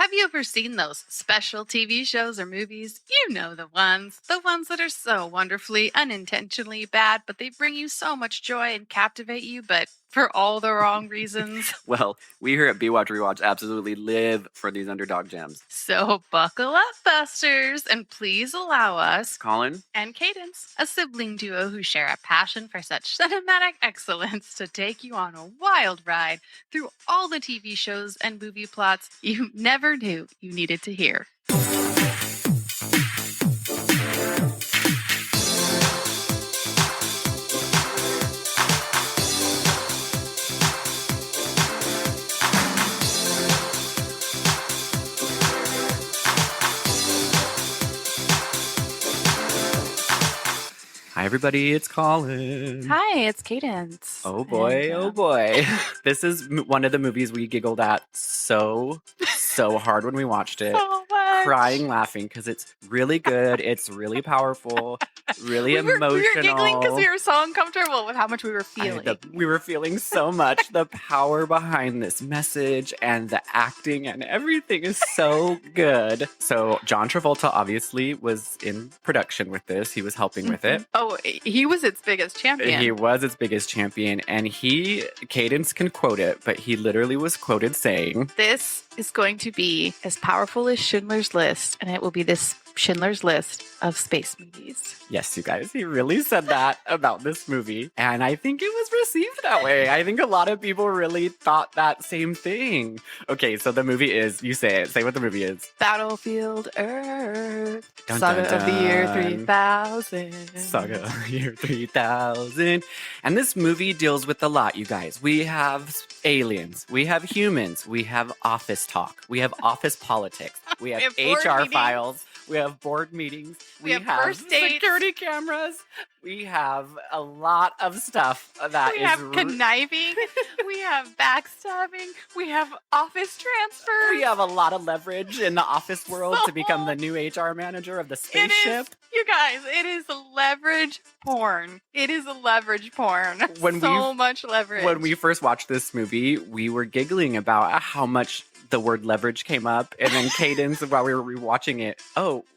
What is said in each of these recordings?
Have you ever seen those special TV shows or movies? You know the ones that are so wonderfully, unintentionally bad, but they bring you so much joy and captivate you, but for all the wrong reasons. Well, we here at B-Watch Rewatch absolutely live for these underdog gems. So buckle up, Busters, and please allow us, Colin and Kaydence, a sibling duo who share a passion for such cinematic excellence, to take you on a wild ride through all the TV shows and movie plots you never knew you needed to hear. Hi, everybody. It's Colin. Hi, it's Kaydence. Oh, boy. Oh, boy. This is one of the movies we giggled at so hard when we watched it. So much. Crying, laughing, because it's really good. It's really powerful, really emotional. We were giggling because we were so uncomfortable with how much we were feeling. We were feeling so much. The power behind this message and the acting and everything is so good. So John Travolta obviously was in production with this. He was helping with it. Oh, he was its biggest champion. He was its biggest champion. And Kaydence can quote it, but he literally was quoted saying, "This is going to be as powerful as Schindler's List, and it will be this Schindler's List of space movies." Yes, you guys, he really said that about this movie. And I think it was received that way. I think a lot of people really thought that same thing. Okay, so the movie is, you say it, say what the movie is. Battlefield Earth. Dun, Saga dun, dun. of the year 3000. Saga of the year 3000. And this movie deals with a lot, you guys. We have aliens. We have humans. We have office talk. We have office politics. We have board HR meetings. files. We have board meetings. We have first dates. Security cameras. We have a lot of stuff that We is... have conniving. We have backstabbing. We have office transfers. We have a lot of leverage in the office world to become the new HR manager of the spaceship. You guys, it is leverage porn. It is leverage porn. Much leverage. When we first watched this movie, we were giggling about how much the word leverage came up. And then Kaydence, while we were rewatching it,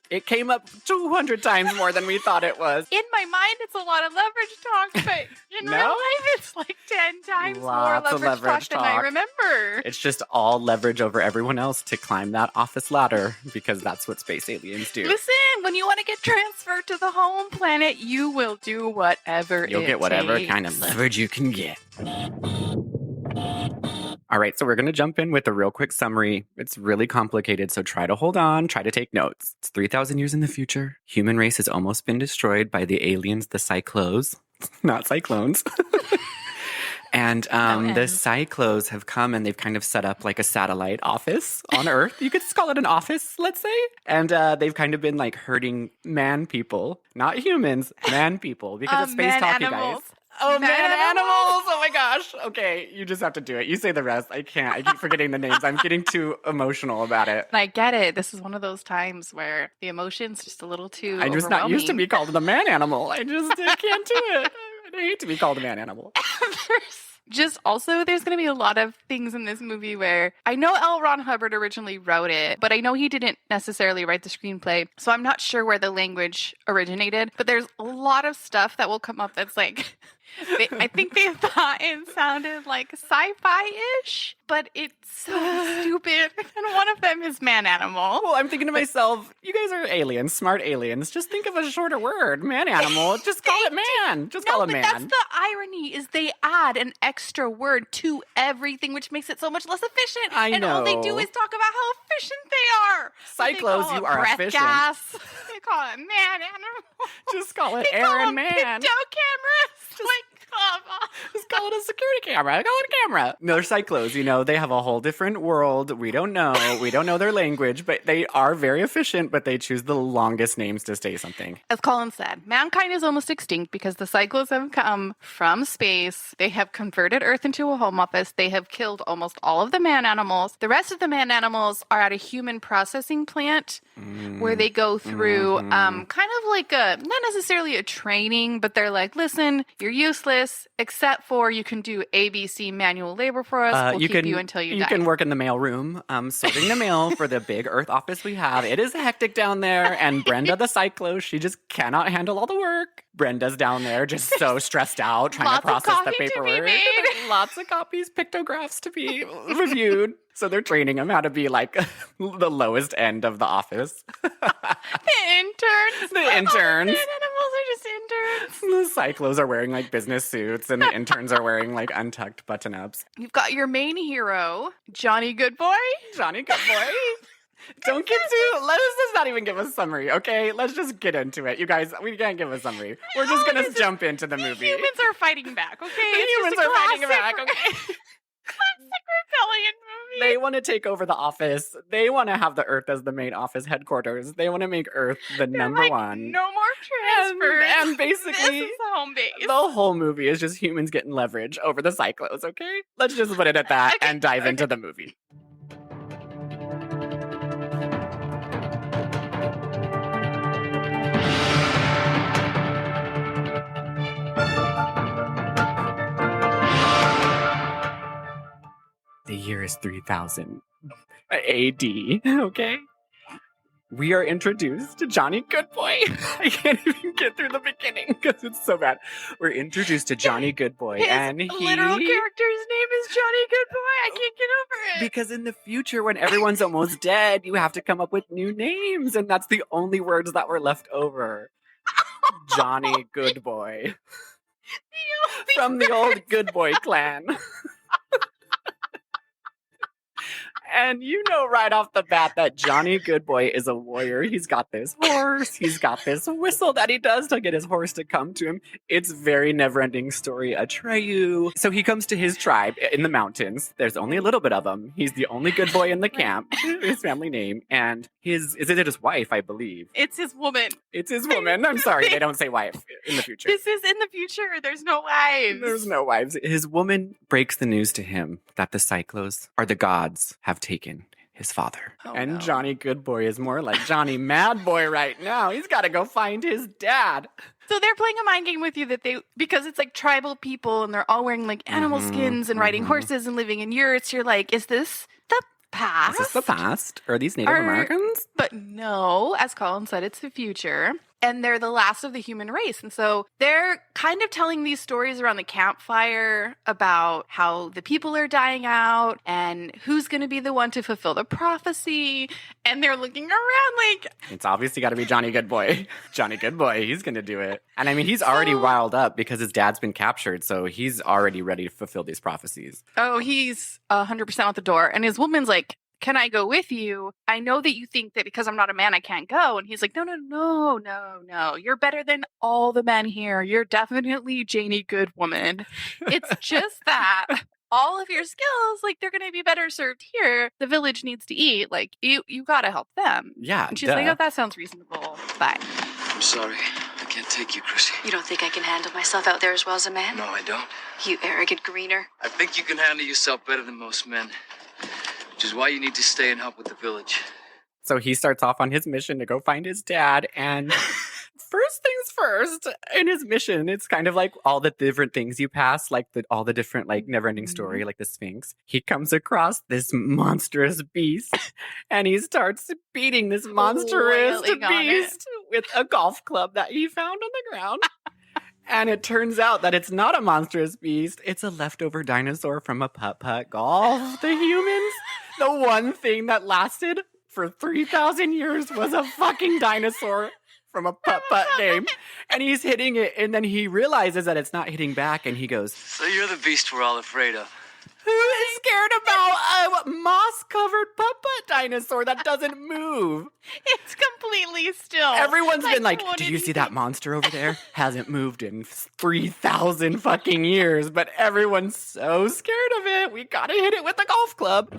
it came up 200 times more than we thought it was. In my mind, it's a lot of leverage talk, but in real life, it's like 10 times Lots more of leverage talk than I remember. It's just all leverage over everyone else to climb that office ladder, because that's what space aliens do. Listen, when you want to get transferred to the home planet, you will do whatever You'll get whatever kind of leverage you can get. All right, so we're going to jump in with a real quick summary. It's really complicated, so try to hold on, try to take notes. It's 3,000 years in the future. Human race has almost been destroyed by the aliens, the Psychlos, not cyclones. And the Psychlos have come and they've kind of set up like a satellite office on Earth. You could just call it an office, let's say. And they've kind of been like herding man people, not humans, man people, because it's space talk, you guys. Oh, man animals! Oh my gosh. Okay, you just have to do it. You say the rest. I can't. I keep forgetting the names. I'm getting too emotional about it. And I get it. This is one of those times where the emotion's just a little too I'm just not used to be called the man animal. I can't do it. I hate to be called a man animal. There's going to be a lot of things in this movie where I know L. Ron Hubbard originally wrote it, but I know he didn't necessarily write the screenplay, so I'm not sure where the language originated, but there's a lot of stuff that will come up that's like, I think they thought it sounded like sci-fi-ish, but it's so stupid. And one of them is man-animal. Well, I'm thinking to myself, you guys are aliens, smart aliens. Just think of a shorter word, man-animal. Just call it man. Just call it man. That's the irony, is they add an extra word to everything, which makes it so much less efficient. And all they do is talk about how efficient they are. Psychlos, you are breath efficient. Gas. They call it man-animal. Just call it they Aaron call Man. Picto-Cameras. Just call it a security camera. Call it a camera. No, they're Psychlos. They have a whole different world. We don't know. We don't know their language, but they are very efficient, but they choose the longest names to say something. As Colin said, mankind is almost extinct because the Psychlos have come from space. They have converted Earth into a home office. They have killed almost all of the man animals. The rest of the man animals are at a human processing plant where they go through kind of like not necessarily a training, but they're like, listen, you're useless except 4, you can do ABC manual labor for us. We'll keep you until you die. You can work in the mail room, sorting the mail for the big Earth office we have. It is hectic down there. And Brenda the Psychlos, she just cannot handle all the work. Brenda's down there just so stressed out, trying to process the paperwork. Lots of copies, pictographs to be reviewed. So they're training him how to be like the lowest end of the office. The interns. The interns. Animals are just interns. The Psychlos are wearing like business suits and the interns are wearing like untucked button-ups. You've got your main hero, Johnny Goodboy. Johnny Goodboy. Don't get too... Let's not even give a summary, okay? Let's just get into it. You guys, we can't give a summary. We're just going to jump into the movie. Humans are fighting back, okay? Humans are fighting back, okay? Classic rebellion movie. They want to take over the office. They want to have the Earth as the main office headquarters. They want to make Earth the number one. No more transfers. And basically, this is home base. The whole movie is just humans getting leverage over the Psychlos, okay? Let's just put it at that and dive into the movie. The year is 3000 AD, okay? We are introduced to Johnny Goodboy. I can't even get through the beginning because it's so bad. We're introduced to Johnny Goodboy. His and literal character's name is Johnny Goodboy. I can't get over it. Because in the future, when everyone's almost dead, you have to come up with new names. And that's the only words that were left over. Johnny Goodboy. From the old Goodboy clan. And you know right off the bat that Johnny Goodboy is a warrior. He's got this horse. He's got this whistle that he does to get his horse to come to him. It's very never-ending story, Atreyu. So he comes to his tribe in the mountains. There's only a little bit of him. He's the only good boy in the camp, his family name. And is it his wife, I believe? It's his woman. It's his woman. I'm sorry, they don't say wife in the future. This is in the future. There's no wives. There's no wives. His woman breaks the news to him that the Psychlos are the gods have taken his father. And Johnny Goodboy is more like Johnny Madboy right now. He's got to go find his dad. So they're playing a mind game with you because it's like tribal people and they're all wearing like animal skins and riding horses and living in yurts. You're like, is this the past? Is this the past? Are these Native Americans? But no, as Colin said, it's the future. And they're the last of the human race. And so they're kind of telling these stories around the campfire about how the people are dying out and who's going to be the one to fulfill the prophecy. And they're looking around like... It's obviously got to be Johnny Goodboy. Johnny Goodboy, he's going to do it. And I mean, he's already riled up because his dad's been captured. So he's already ready to fulfill these prophecies. Oh, he's 100% out the door. And his woman's like, can I go with you? I know that you think that because I'm not a man, I can't go. And he's like, no. You're better than all the men here. You're definitely Janie Goodwoman. It's just that all of your skills, like, they're going to be better served here. The village needs to eat. Like, you got to help them. Yeah. And she's like, oh, that sounds reasonable. Bye. I'm sorry. I can't take you, Chrissy. You don't think I can handle myself out there as well as a man? No, I don't. You arrogant greener. I think you can handle yourself better than most men. Which is why you need to stay and help with the village. So he starts off on his mission to go find his dad. And first things first, in his mission, it's kind of like all the different things you pass, like all the different, like, never-ending story, like the Sphinx. He comes across this monstrous beast, and he starts beating this monstrous beast with a golf club that he found on the ground. And it turns out that it's not a monstrous beast. It's a leftover dinosaur from a putt-putt golf. The humans, the one thing that lasted for 3,000 years was a fucking dinosaur from a putt-putt game. And he's hitting it, and then he realizes that it's not hitting back, and he goes, So you're the beast we're all afraid of. who is scared about a moss-covered putt-putt dinosaur that doesn't move? It's completely still. Everyone's Like, been like, what do did you he see that monster over there? Hasn't moved in 3,000 fucking years, but everyone's so scared of it. We gotta hit it with a golf club.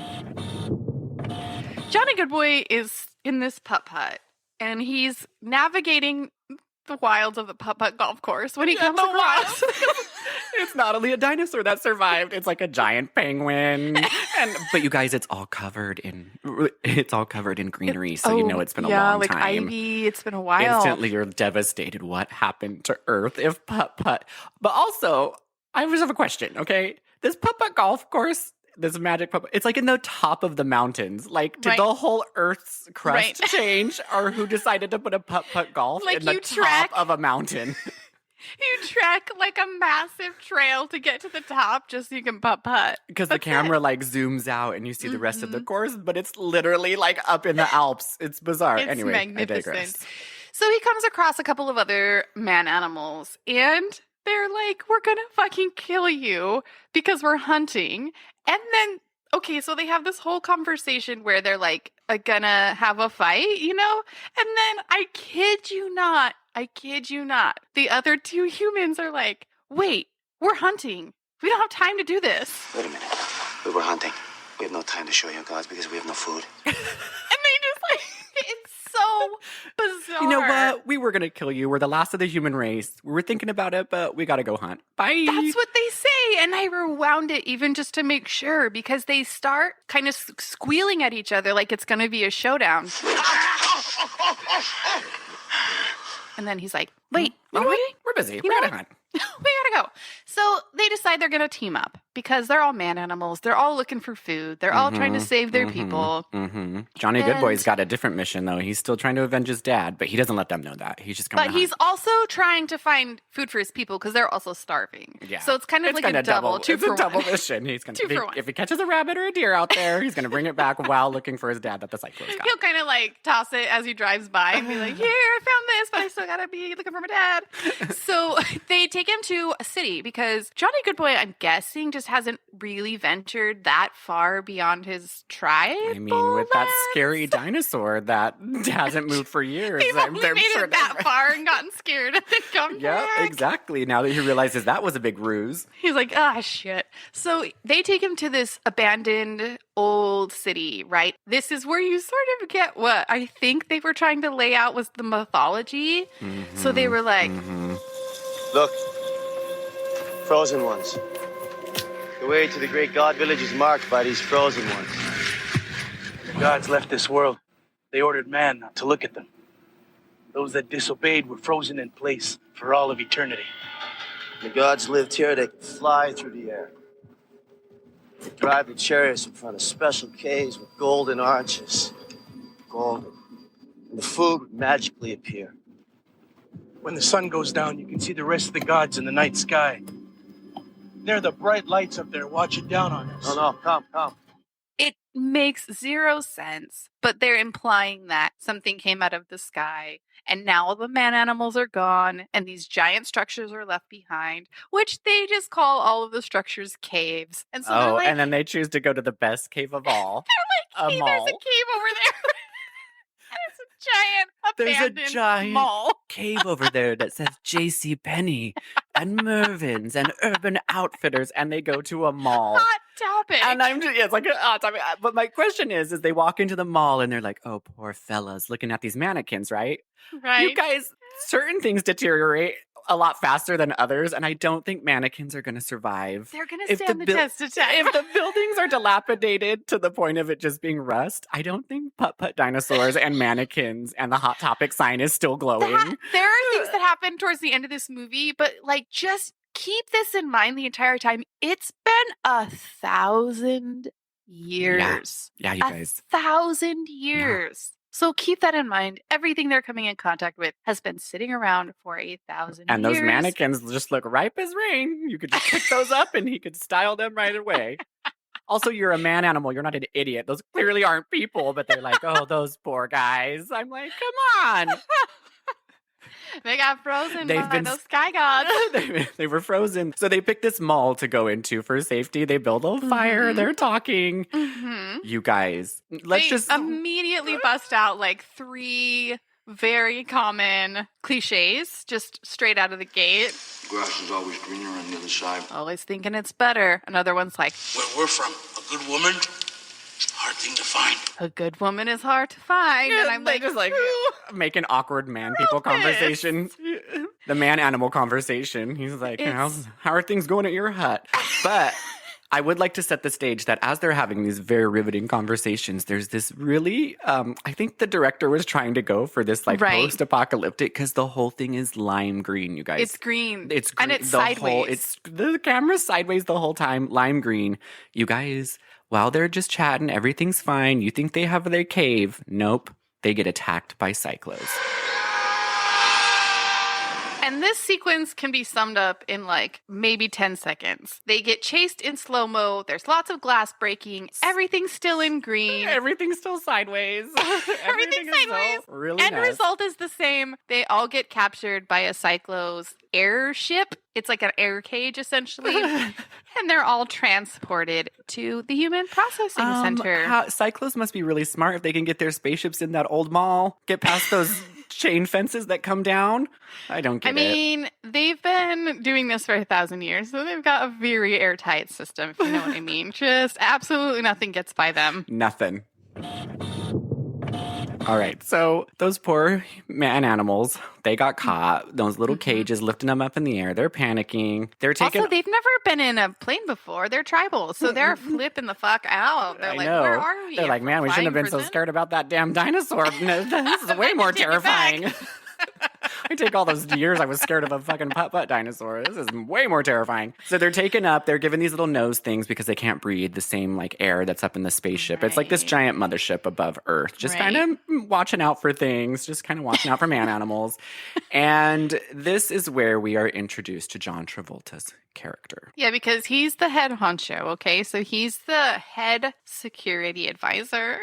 Johnny Goodboy is in this putt-putt, and he's navigating the wilds of the putt-putt golf course when he comes across... It's not only a dinosaur that survived, it's like a giant penguin. But you guys, it's all covered in greenery, so you know it's been a long like time. ivy. It's been a while. Instantly, you're devastated. What happened to Earth if putt-putt? But also, I just have a question, okay? This putt-putt golf course, this magic putt-putt, it's like in the top of the mountains. Like, did Right. the whole Earth's crust Right. change? Or who decided to put a putt-putt golf Like, in the you top track- of a mountain? You trek like a massive trail to get to the top just so you can putt-putt. Because the That's camera like zooms out and you see the rest of the course, but it's literally like up in the Alps. It's bizarre. It's Anyway, I digress. magnificent. So he comes across a couple of other man animals and they're like, we're gonna fucking kill you because we're hunting. And then, okay, so they have this whole conversation where they're like, gonna have a fight, you know? And then I kid you not, the other two humans are like, wait, we're hunting. We don't have time to do this. Wait a minute. We were hunting. We have no time to show you gods because we have no food. And they just like, it's so bizarre. You know what? We were going to kill you. We're the last of the human race. We were thinking about it, but we got to go hunt. Bye. That's what they say. And I rewound it even just to make sure because they start kind of squealing at each other like it's going to be a showdown. And then he's like, wait, what are we doing? We're busy. We know got to what? hunt. We gotta go. So they decide they're gonna team up because they're all man animals. They're all looking for food. They're all trying to save their people. Mm-hmm. Johnny Goodboy's got a different mission, though. He's still trying to avenge his dad, but he doesn't let them know that. He's just coming But he's also trying to find food for his people because they're also starving. Yeah. So it's kind of like kinda a double, two it's for a double one. mission. He's gonna, Two for one. If he catches a rabbit or a deer out there, he's going to bring it back while looking for his dad that the Psychlos got. He'll kind of like toss it as he drives by and be like, here, I found this, but I still gotta be looking for my dad. So they take him to a city because Johnny Goodboy, I'm guessing, just hasn't really ventured that far beyond his tribe. I mean, with that scary dinosaur that hasn't moved for years. They've only made it that far and gotten scared and then come Yeah, back. exactly. Now that he realizes that was a big ruse. He's like, ah, shit. So they take him to this abandoned old city, right? This is where you sort of get what I think they were trying to lay out was the mythology. So they were like, Look. Frozen ones. The way to the great god village is marked by these frozen ones. The gods left this world. They ordered man not to look at them. Those that disobeyed were frozen in place for all of eternity. The gods lived here, they could fly through the air. They drive the chariots in front of special caves with golden arches. Golden. And the food would magically appear. When the sun goes down, you can see the rest of the gods in the night sky. They're the bright lights up there watching down on us. No, come. it makes zero sense, but they're implying that something came out of the sky and now all the man animals are gone and these giant structures are left behind, which they just call all of the structures caves. And so they're like, and then they choose to go to the best cave of all. they're like, hey, there's a mall. cave over there. And it's a giant There's a abandoned giant mall. cave over there that says J.C. Penney and Mervyn's and Urban Outfitters, and they go to a mall. Hot topic. And I'm just, it's like a hot topic. But my question is they walk into the mall and they're like, oh, poor fellas, looking at these mannequins, right? right. You guys, certain things deteriorate a lot faster than others, and I don't think mannequins are going to survive. They're going to stand the test of time. If the buildings are dilapidated to the point of it just being rust, I don't think putt-putt dinosaurs and mannequins and the Hot Topic sign is still glowing. There are things that happen towards the end of this movie, but like just keep this in mind the entire time. It's been 1,000 years. Yeah, you guys. 1,000 years. So keep that in mind. Everything they're coming in contact with has been sitting around for 1,000 years. And those mannequins just look ripe as rain. You could just pick those up and he could style them right away. Also, you're a man animal. You're not an idiot. Those clearly aren't people, but they're like, oh, those poor guys. I'm like, come on. They got frozen They've by been- those sky gods. They were frozen. So they picked this mall to go into for safety. They build a fire. Mhm. They're talking. Mm-hmm. You guys, let's They just... immediately bust out like 3 very common cliches just straight out of the gate. Grass is always greener on the other side. Always thinking it's better. Another one's like, Where we're from, a good woman, hard thing to find. a good woman is hard to find. And I'm they like, just like "Ooh." make an awkward man-people conversation. The man-animal conversation. He's like, It's- how are things going at your hut? But I would like to set the stage that as they're having these very riveting conversations, there's this really, I think the director was trying to go for this like Right. post-apocalyptic because the whole thing is lime green, you guys. It's green. It's green. And it's the sideways. The camera's sideways the whole time, lime green. You guys, while they're just chatting, everything's fine. You think they have their cave. Nope. They get attacked by Psychlos. And this sequence can be summed up in like maybe 10 seconds. They get chased in slow-mo. There's lots of glass breaking. Everything's still in green. Everything's still sideways. Everything's sideways. Really End nice. result is the same. They all get captured by a Psychlos airship. It's like an air cage, essentially. And they're all transported to the human processing center. Psychlos must be really smart if they can get their spaceships in that old mall, get past those chain fences that come down. I don't get it. I mean, they've been doing this for 1,000 years, so they've got a very airtight system, if you know what I mean. Just absolutely nothing gets by them. Nothing. All right, so those poor man animals, they got caught. Those little cages lifting them up in the air. They're panicking. They're taking. Also, they've never been in a plane before. They're tribal, so they're flipping the fuck out. They're I like, know. where are we? They're like, man, we shouldn't have been so scared about that damn dinosaur. This is way more Take it back. terrifying. I take all those years I was scared of a fucking putt-putt dinosaur. This is way more terrifying. So they're taken up. They're given these little nose things because they can't breathe the same like air that's up in the spaceship. It's like this Right. giant mothership above Earth. Just Right. kind of watching out for things. Just kind of watching out for man animals. And this is where we are introduced to John Travolta's character. Yeah, because he's the head honcho, okay? So he's the head security advisor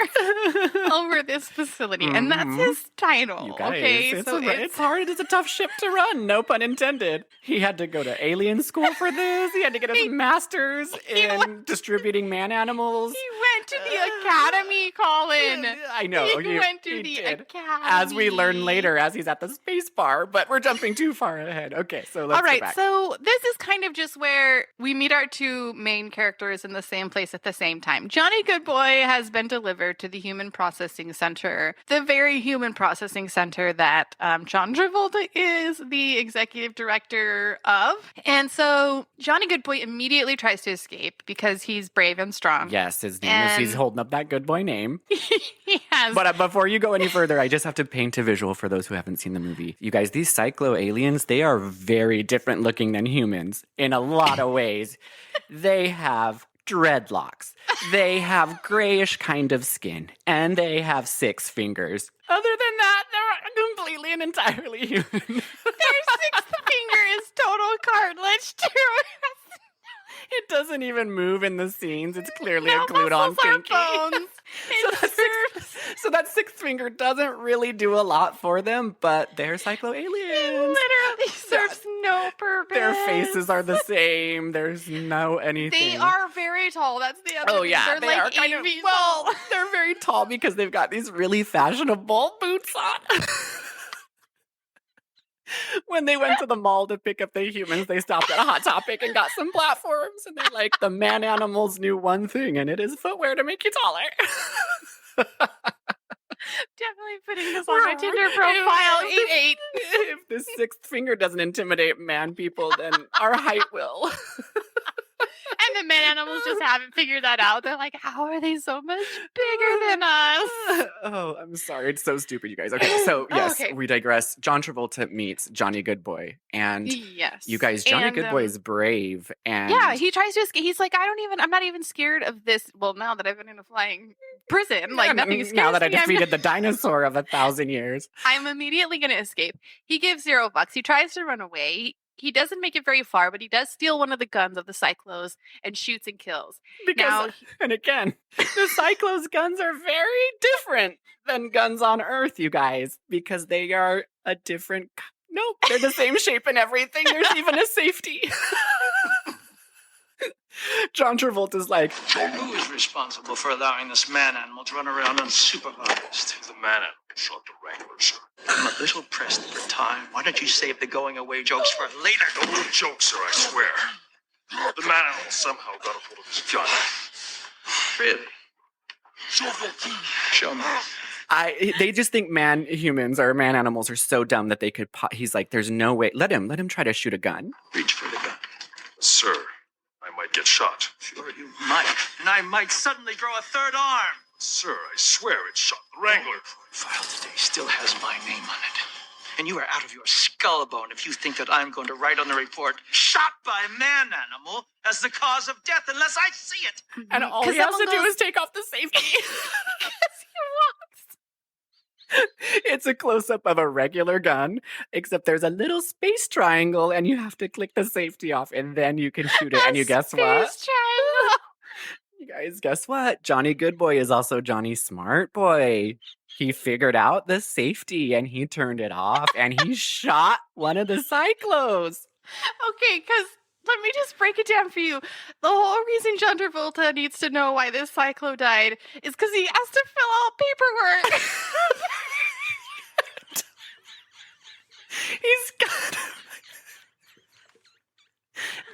over this facility. And that's his title, You guys, okay? it's hard. It's a tough ship to run. No pun intended. He had to go to alien school for this. He had to get his master's in distributing man animals. He went to the academy, Colin. I know. He went to he the did. academy. As we learn later, as he's at the space bar, but we're jumping too far ahead. Okay, so let's All right, go back. so this is kind of just where we meet our two main characters in the same place at the same time. Johnny Goodboy has been delivered to the Human Processing Center, the very human processing center that John Travolta is the executive director of. And so Johnny Goodboy immediately tries to escape because he's brave and strong. Yes, his name is, he's And- holding up that good boy name. He has. But before you go any further, I just have to paint a visual for those who haven't seen the movie. You guys, these Psychlo aliens, they are very different looking than humans in a lot of ways. They have dreadlocks. They have grayish kind of skin. And they have 6 fingers. Other than that, they're completely and entirely human. Their sixth finger is total cartilage, too. It doesn't even move in the scenes. It's clearly No a glued-on muscles or pinky. bones. So that sixth finger doesn't really do a lot for them, but they're Psychlo aliens. Literally serves no purpose. Their faces are the same. There's no anything. They are very tall. That's the other Oh thing. yeah, They're they like are 8 kind of feet well. tall. They're very tall because they've got these really fashionable boots on. When they went to the mall to pick up the humans, they stopped at a Hot Topic and got some platforms. And they're like, the man animals knew one thing, and it is footwear to make you taller. Definitely putting this on my Tinder profile. 8'8". If the sixth finger doesn't intimidate man people, then our height will. And the men animals just haven't figured that out. They're like, how are they so much bigger than us? Oh, I'm sorry. It's so stupid, you guys. Okay, so yes, okay. we digress. John Travolta meets Johnny Goodboy. And Yes. you guys, Johnny And, Goodboy is brave. And yeah, he tries to escape. He's like, I'm not even scared of this. Well, now that I've been in a flying prison, like nothing scares now that I me. I'm- defeated the dinosaur of 1,000 years. I'm immediately going to escape. He gives $0. He tries to run away. He doesn't make it very far, but he does steal one of the guns of the Psychlos and shoots and kills. Because, Now- and again, the Psychlos guns are very different than guns on Earth, you guys, because they are a different. Nope, they're the same shape and everything. There's even a safety. John Travolta's like, Who is responsible for allowing this man animal to run around unsupervised? The man animal shot the Wrangler, sir. I'm a little pressed for time. Why don't you save the going away jokes for later? No more jokes, sir, I swear. The man animal somehow got a hold of his gun. Really? Show me. they just think humans or man animals are so dumb that they could. He's like, there's no way. Let him try to shoot a gun. Reach for the gun. Sir, I might get shot if Sure, you might. And I might suddenly grow a third arm. Sir, I swear it shot the Wrangler. File today still has my name on it. And you are out of your skull bone if you think that I'm going to write on the report, shot by man animal as the cause of death unless I see it. And all he has to do is take off the safety. It's a close-up of a regular gun, except there's a little space triangle, and you have to click the safety off, and then you can shoot it. And you guess what? Triangle. You guys, guess what? Johnny Goodboy is also Johnny Smart Boy. He figured out the safety, and he turned it off, and he shot one of the Psychlos. Okay, because let me just break it down for you. The whole reason John Travolta needs to know why this Psychlo died is because he has to fill out paperwork. He's got...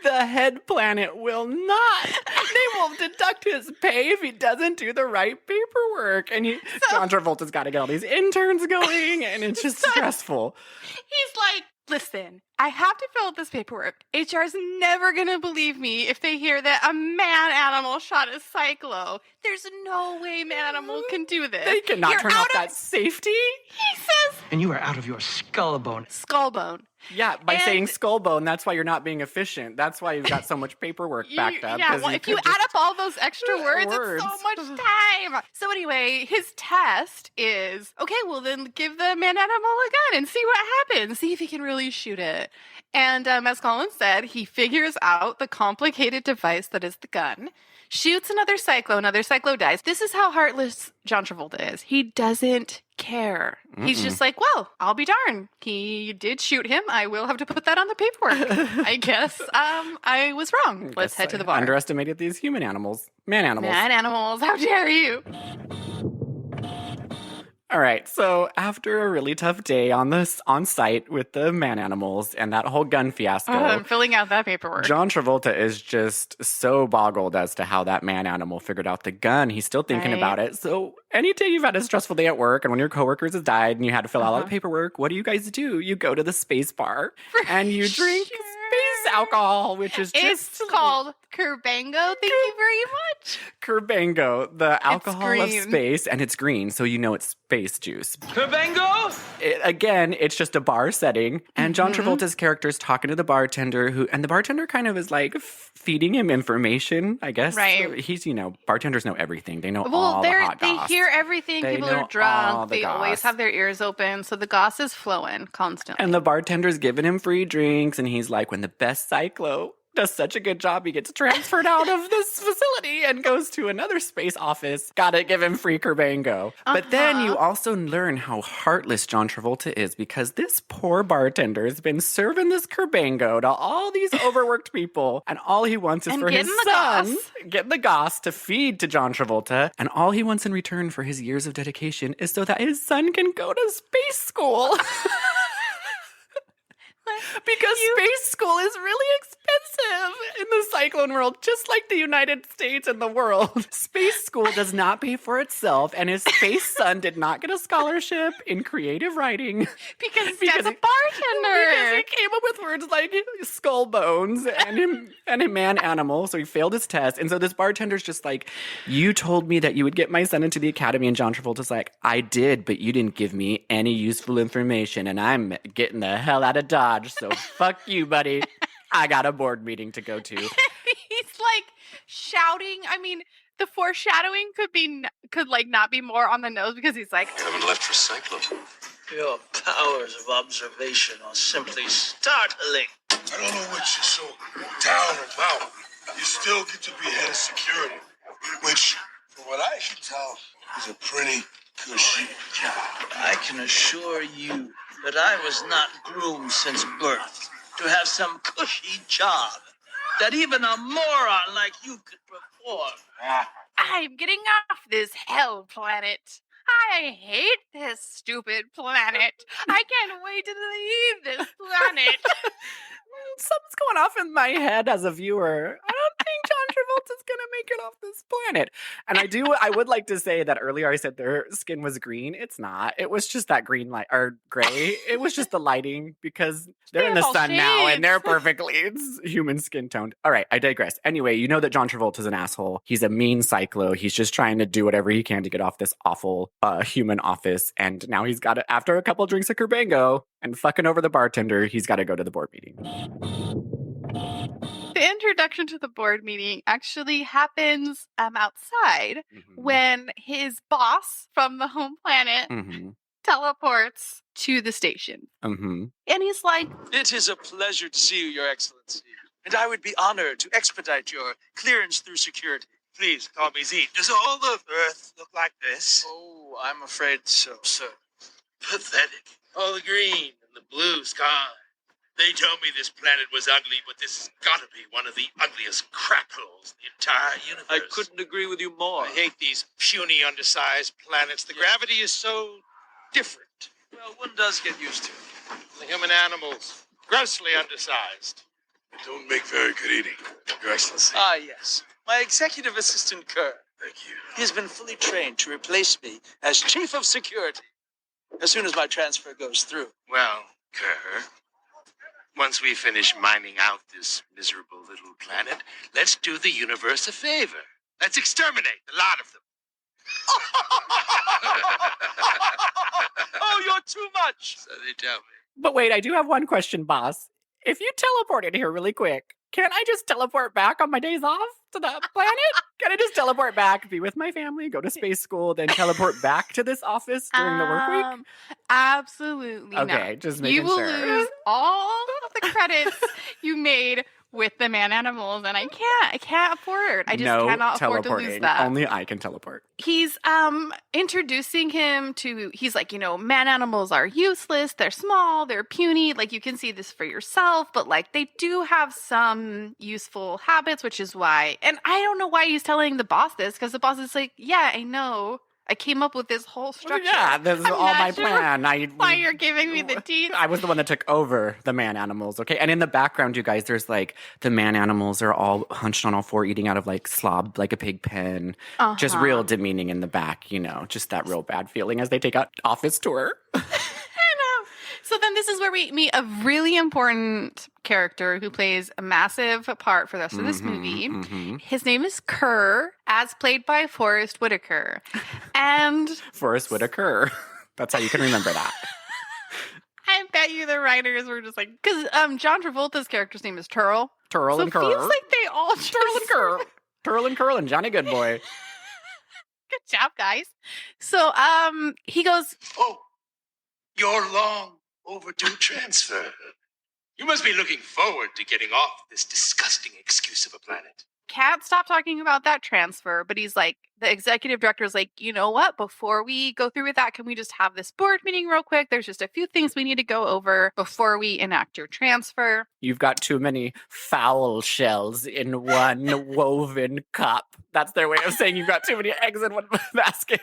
The head planet will not. They will deduct his pay if he doesn't do the right paperwork. And John Travolta's got to get all these interns going, and it's just stressful. He's like, listen, I have to fill out this paperwork. HR's never going to believe me if they hear that a man animal shot a Psychlo. There's no way man animal can do this. They cannot You're turn off that safety. He says, And you are out of your skull bone. skull bone. Yeah, by And- saying skull bone, that's why you're not being efficient. That's why you've got so much paperwork backed up. Yeah, well, if you add up all those extra words, words. it's so much time. So anyway, his test is, okay, well then give the man animal a gun and see what happens. See if he can really shoot it. And as Colin said, he figures out the complicated device that is the gun, shoots another Psychlo dies. This is how heartless John Travolta is. He doesn't care. He's just like, well, I'll be darned. He did shoot him. I will have to put that on the paperwork. I guess I was wrong. Let's head to the bar. Underestimated these human animals. Man animals. Man animals, how dare you? All right, so after a really tough day on site with the man animals and that whole gun fiasco, I'm filling out that paperwork. John Travolta is just so boggled as to how that man animal figured out the gun. He's still thinking Right. about it. So any day you've had a stressful day at work and one of your coworkers has died and you had to fill out all the paperwork, what do you guys do? You go to the space bar and you drink space alcohol, which is It's just called Curbango. Thank you very much. Curbango, the alcohol of green. space, and it's green, so you know it's space juice. Curbango? Again, it's just a bar setting, and John Travolta's character is talking to the bartender, and the bartender kind of is like feeding him information, I guess. Right. He's, bartenders know everything. They know Well, all the hot they goss. hear everything. They People know are all drunk. the They goss. always have their ears open, so the goss is flowing constantly. And the bartender's giving him free drinks, and he's like, when the best Psychlo does such a good job, he gets transferred out of this facility and goes to another space office. Gotta give him free Curbango. But then you also learn how heartless John Travolta is, because this poor bartender has been serving this Curbango to all these overworked people, and all he wants is And for his getting the son, goss. get the goss to feed to John Travolta, and all he wants in return for his years of dedication is so that his son can go to space school. Because space school is really expensive in the Cyclone world, just like the United States and the world. Space school does not pay for itself, and his space son did not get a scholarship in creative writing. because because Dad's a he- bartender. Because he came up with words like skull bones and a man animal, so he failed his test. And so this bartender's just like, you told me that you would get my son into the academy, and John Travolta's like, I did, but you didn't give me any useful information, and I'm getting the hell out of Dodge, so fuck you, buddy. I got a board meeting to go to. He's like shouting. I mean, the foreshadowing could not be more on the nose, because he's like, You haven't left for Psychlos. Your powers of observation are simply startling. I don't know what you're so down about. You still get to be head of security, which, from what I can tell, is a pretty cushy job. I can assure you that I was not groomed since birth to have some cushy job that even a moron like you could perform. I'm getting off this hell planet. I hate this stupid planet. I can't wait to leave this planet. Something's going off in my head as a viewer. I don't think John else is gonna make it off this planet. And I would like to say that earlier I said their skin was green. It's not. It was just that green light or gray. It was just the lighting because they're in the have all sun now and they're shades. perfectly human skin toned. All right, I digress. Anyway, you know that John Travolta's an asshole. He's a mean Psychlo. He's just trying to do whatever he can to get off this awful human office. And now he's got to, after a couple drinks of Curbango and fucking over the bartender, he's got to go to the board meeting. The introduction to the board meeting actually happens outside when his boss from the home planet teleports to the station. And he's like, It is a pleasure to see you, Your Excellency. And I would be honored to expedite your clearance through security. Please call me Z. Does all of Earth look like this? Oh, I'm afraid so, sir. Pathetic. All the green and the blue sky. They told me this planet was ugly, but this has got to be one of the ugliest crap holes in the entire universe. I couldn't agree with you more. I hate these puny, undersized planets. The gravity is so different. Well, one does get used to it. The human animals, grossly undersized. They don't make very good eating, Your Excellency. Ah, yes. My executive assistant, Kerr. Thank you. He has been fully trained to replace me as chief of security as soon as my transfer goes through. Well, Kerr, once we finish mining out this miserable little planet, let's do the universe a favor. Let's exterminate a lot of them. Oh, you're too much. So they tell me. But wait, I do have one question, boss. If you teleported here really quick, can't I just teleport back on my days off to the planet? Can I just teleport back, be with my family, go to space school, then teleport back to this office during the work week? Absolutely Okay, not. just making You will sure. lose all of the credits you made with the man animals, and I can't afford. I just cannot afford to lose that. Only I can teleport. He's introducing him to, he's like, man animals are useless, they're small, they're puny, like you can see this for yourself, but like they do have some useful habits, which is why, and I don't know why he's telling the boss this, because the boss is like, yeah, I know. I came up with this whole structure. Yeah, this is I'm all not my sure plan. why you're giving me the deeds. I was the one that took over the man animals, okay? And in the background, you guys, there's like the man animals are all hunched on all four, eating out of like slob, like a pig pen. Just real demeaning in the back, just that real bad feeling as they take out office tour. So then this is where we meet a really important character who plays a massive part for the rest of this movie. His name is Kerr, as played by Forrest Whitaker. And Forrest Whitaker. That's how you can remember that. I bet you the writers were just like, because John Travolta's character's name is Turl. Turl so and Kerr. it feels like they all just... Turl and Kerr. Turl and Curl and Johnny Goodboy. Good job, guys. So he goes, Oh, your long overdue transfer. You must be looking forward to getting off this disgusting excuse of a planet. can't stop talking about that transfer, but he's like, the executive director is like, you know what? Before we go through with that, can we just have this board meeting real quick? There's just a few things we need to go over before we enact your transfer. You've got too many foul shells in one woven cup. That's their way of saying you've got too many eggs in one basket.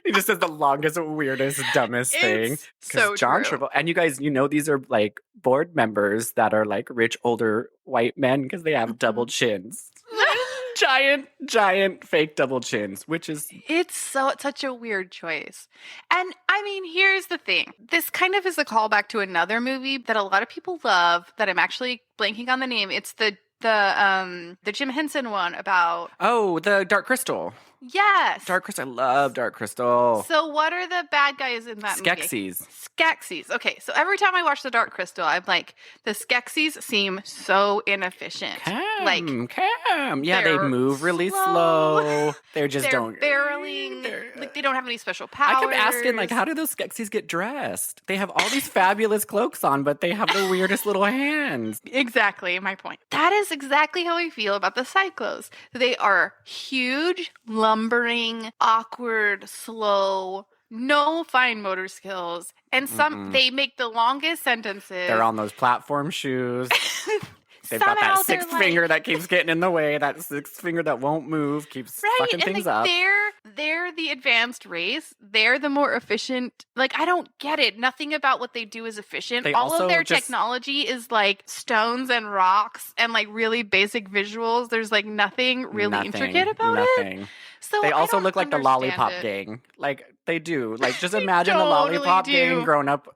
He just says the longest, weirdest, dumbest thing. So John true. Travolta, and you guys, you know, these are like board members that are like rich, older white men because they have double chins. giant fake double chins, which is It's such a weird choice. And I mean, here's the thing. This kind of is a callback to another movie that a lot of people love that I'm actually blanking on the name. It's the Jim Henson one about the Dark Crystal. Yes. Dark Crystal. I love Dark Crystal. So what are the bad guys in that movie? Skeksis. Okay, so every time I watch The Dark Crystal, I'm like, the Skeksis seem so inefficient. Cam. Yeah, they move really slow. They just They're don't. barreling. Like, they don't have any special powers. I kept asking, like, how do those Skeksis get dressed? They have all these fabulous cloaks on, but they have the weirdest little hands. Exactly, my point. That is exactly how I feel about the Psychlos. They are huge, lumbering, awkward, slow, no fine motor skills, and they make the longest sentences. They're on those platform shoes. They've got somehow that sixth they're, like- finger that keeps getting in the way, that sixth finger that won't move, keeps fucking and things like, up. they're the advanced race. They're the more efficient. Like, I don't get it. Nothing about what they do is efficient. They All also of their just- technology is like stones and rocks and like really basic visuals. There's like nothing really intricate about it. So They I also don't look like the understand Lollipop it. Gang. Like, they do. Like, just They imagine the totally Lollipop do. Gang grown up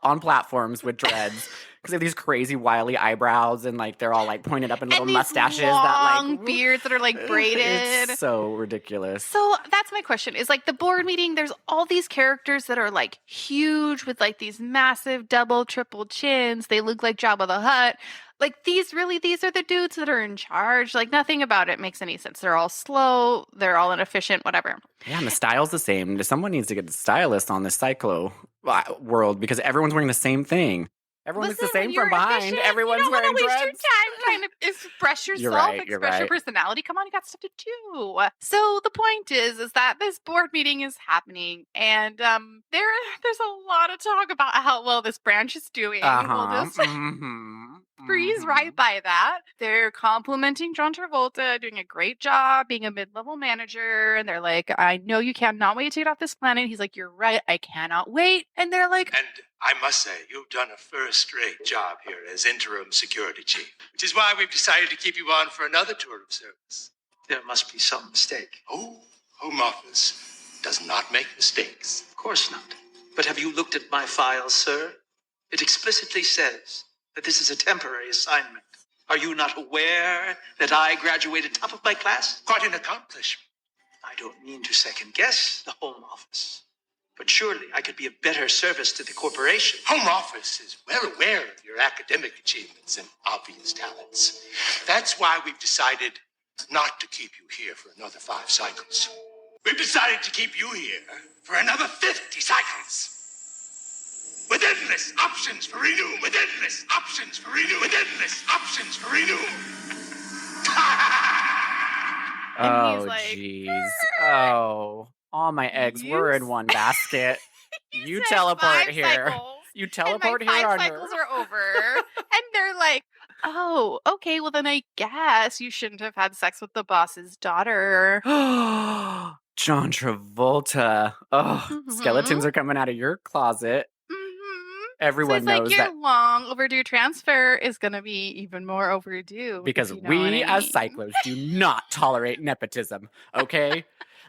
on platforms with dreads. Because they have these crazy, wily eyebrows, and like they're all like pointed up in little And these mustaches long that like beards that are like braided. It's so ridiculous. So that's my question is like the board meeting, there's all these characters that are like huge with like these massive double, triple chins. They look like Jabba the Hutt. Like these are the dudes that are in charge. Like nothing about it makes any sense. They're all slow. They're all inefficient, whatever. Yeah, and the style's the same. Someone needs to get the stylist on this Psychlo world because everyone's wearing the same thing. Everyone looks the Listen, same when you're from behind. efficient, Everyone's you don't wearing wanna waste your dreads. time trying to express yourself, You're right, express your personality. Come on, you got stuff to do. So the point is that this board meeting is happening, and there's a lot of talk about how well this branch is doing. We'll just breeze right by that. They're complimenting John Travolta, doing a great job, being a mid-level manager, and they're like, "I know you cannot wait to get off this planet." He's like, "You're right, I cannot wait." And they're like, And I must say, you've done a first-rate job here as interim security chief, which is why we've decided to keep you on for another tour of service. There must be some mistake. Oh, Home Office does not make mistakes. Of course not. But have you looked at my files, sir? It explicitly says that this is a temporary assignment. Are you not aware that I graduated top of my class? Quite an accomplishment. I don't mean to second guess the Home Office, but surely I could be of better service to the corporation. Home Office is well aware of your academic achievements and obvious talents. That's why we've decided not to keep you here for another 5 cycles. We've decided to keep you here for another 50 cycles. With endless options for renew. With endless options for renew. With endless options for renew. Oh, he's like, jeez. Oh, all my eggs were in one basket. You said teleport 5 here. cycles, You and teleport my here 5 on cycles her. are over. And they're like, "Oh, okay, well then I guess you shouldn't have had sex with the boss's daughter." John Travolta. Oh, skeletons are coming out of your closet. Everyone so it's knows like your that long overdue transfer is going to be even more overdue. because if you know what we I as mean. Psychlos do not tolerate nepotism, okay?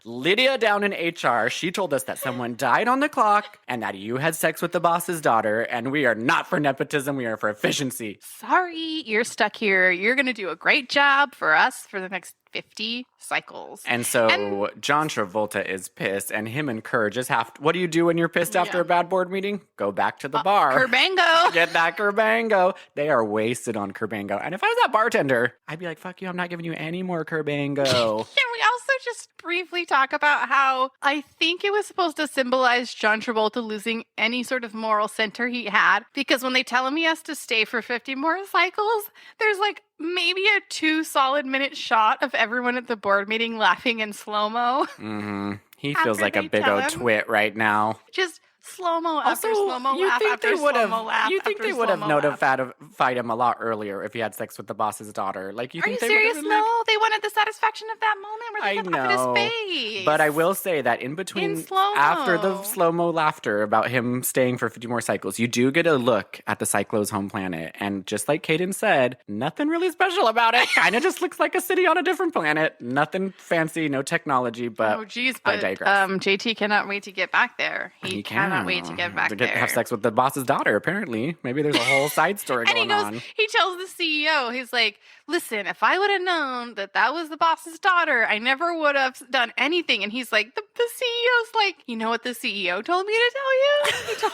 Lydia down in HR, she told us that someone died on the clock and that you had sex with the boss's daughter, and we are not for nepotism, we are for efficiency. Sorry, you're stuck here. You're going to do a great job for us for the next 50 cycles. And so John Travolta is pissed, and him and Kerr just have to, what do you do when you're pissed after a bad board meeting? Go back to the bar. Kerbango. Get that Kerbango. They are wasted on Kerbango. And if I was that bartender, I'd be like, fuck you, I'm not giving you any more Kerbango. Can we also just briefly talk about how I think it was supposed to symbolize John Travolta losing any sort of moral center he had? Because when they tell him he has to stay for 50 more cycles, there's like maybe a 2 solid minute shot of everyone at the board meeting laughing in slow-mo. Mm-hmm. He After feels like a they big tell old him. twit right now. Just slow-mo after Also, slow-mo you laugh think after they would have? slow-mo laugh You think after they would have slow-mo laugh. notified him a lot earlier if he had sex with the boss's daughter? Like, you Are think you they would have serious? been like- No, they wanted the satisfaction of that moment where I they could laugh know, at his face. but I will say that in between, slow-mo. after the slow-mo laughter about him staying for 50 more cycles, you do get a look at the Psychlos' home planet. And just like Kaydence said, nothing really special about it. Kind of just looks like a city on a different planet. Nothing fancy, no technology, but Oh, geez, I but digress. JT cannot wait to get back there. He cannot wait to get back there. Have sex with the boss's daughter, apparently. Maybe there's a whole side story And he going goes, on. he tells the CEO, he's like, "Listen, if I would have known that that was the boss's daughter, I never would have done anything." And he's like, the CEO's like, "You know what the CEO told me to tell you?"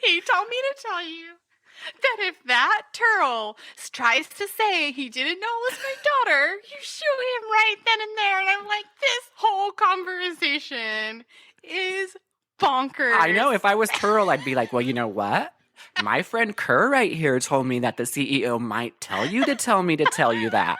He told me to tell you that if that turtle tries to say he didn't know it was my daughter, you shoot him right then and there. And I'm like, this whole conversation is bonkers. I know. If I was Turl, I'd be like, well, you know what? My friend Kerr right here told me that the CEO might tell you to tell me to tell you that.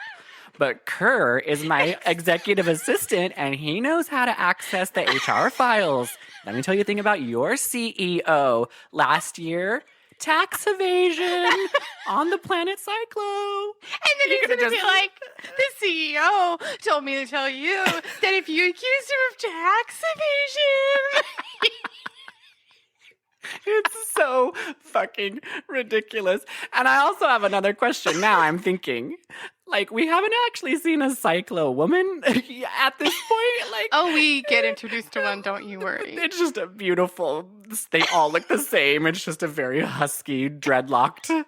But Kerr is my executive assistant, and he knows how to access the HR files. Let me tell you a thing about your CEO. Last year, tax evasion on the planet Psychlo. And then he's going to be like, the CEO told me to tell you that if you accuse him of tax evasion. It's so fucking ridiculous. And I also have another question now. I'm thinking, like, we haven't actually seen a Psychlo woman at this point. Like, Oh, we get introduced to one, don't you worry. it's just a beautiful, they all look the same. It's just a very husky, dreadlocked,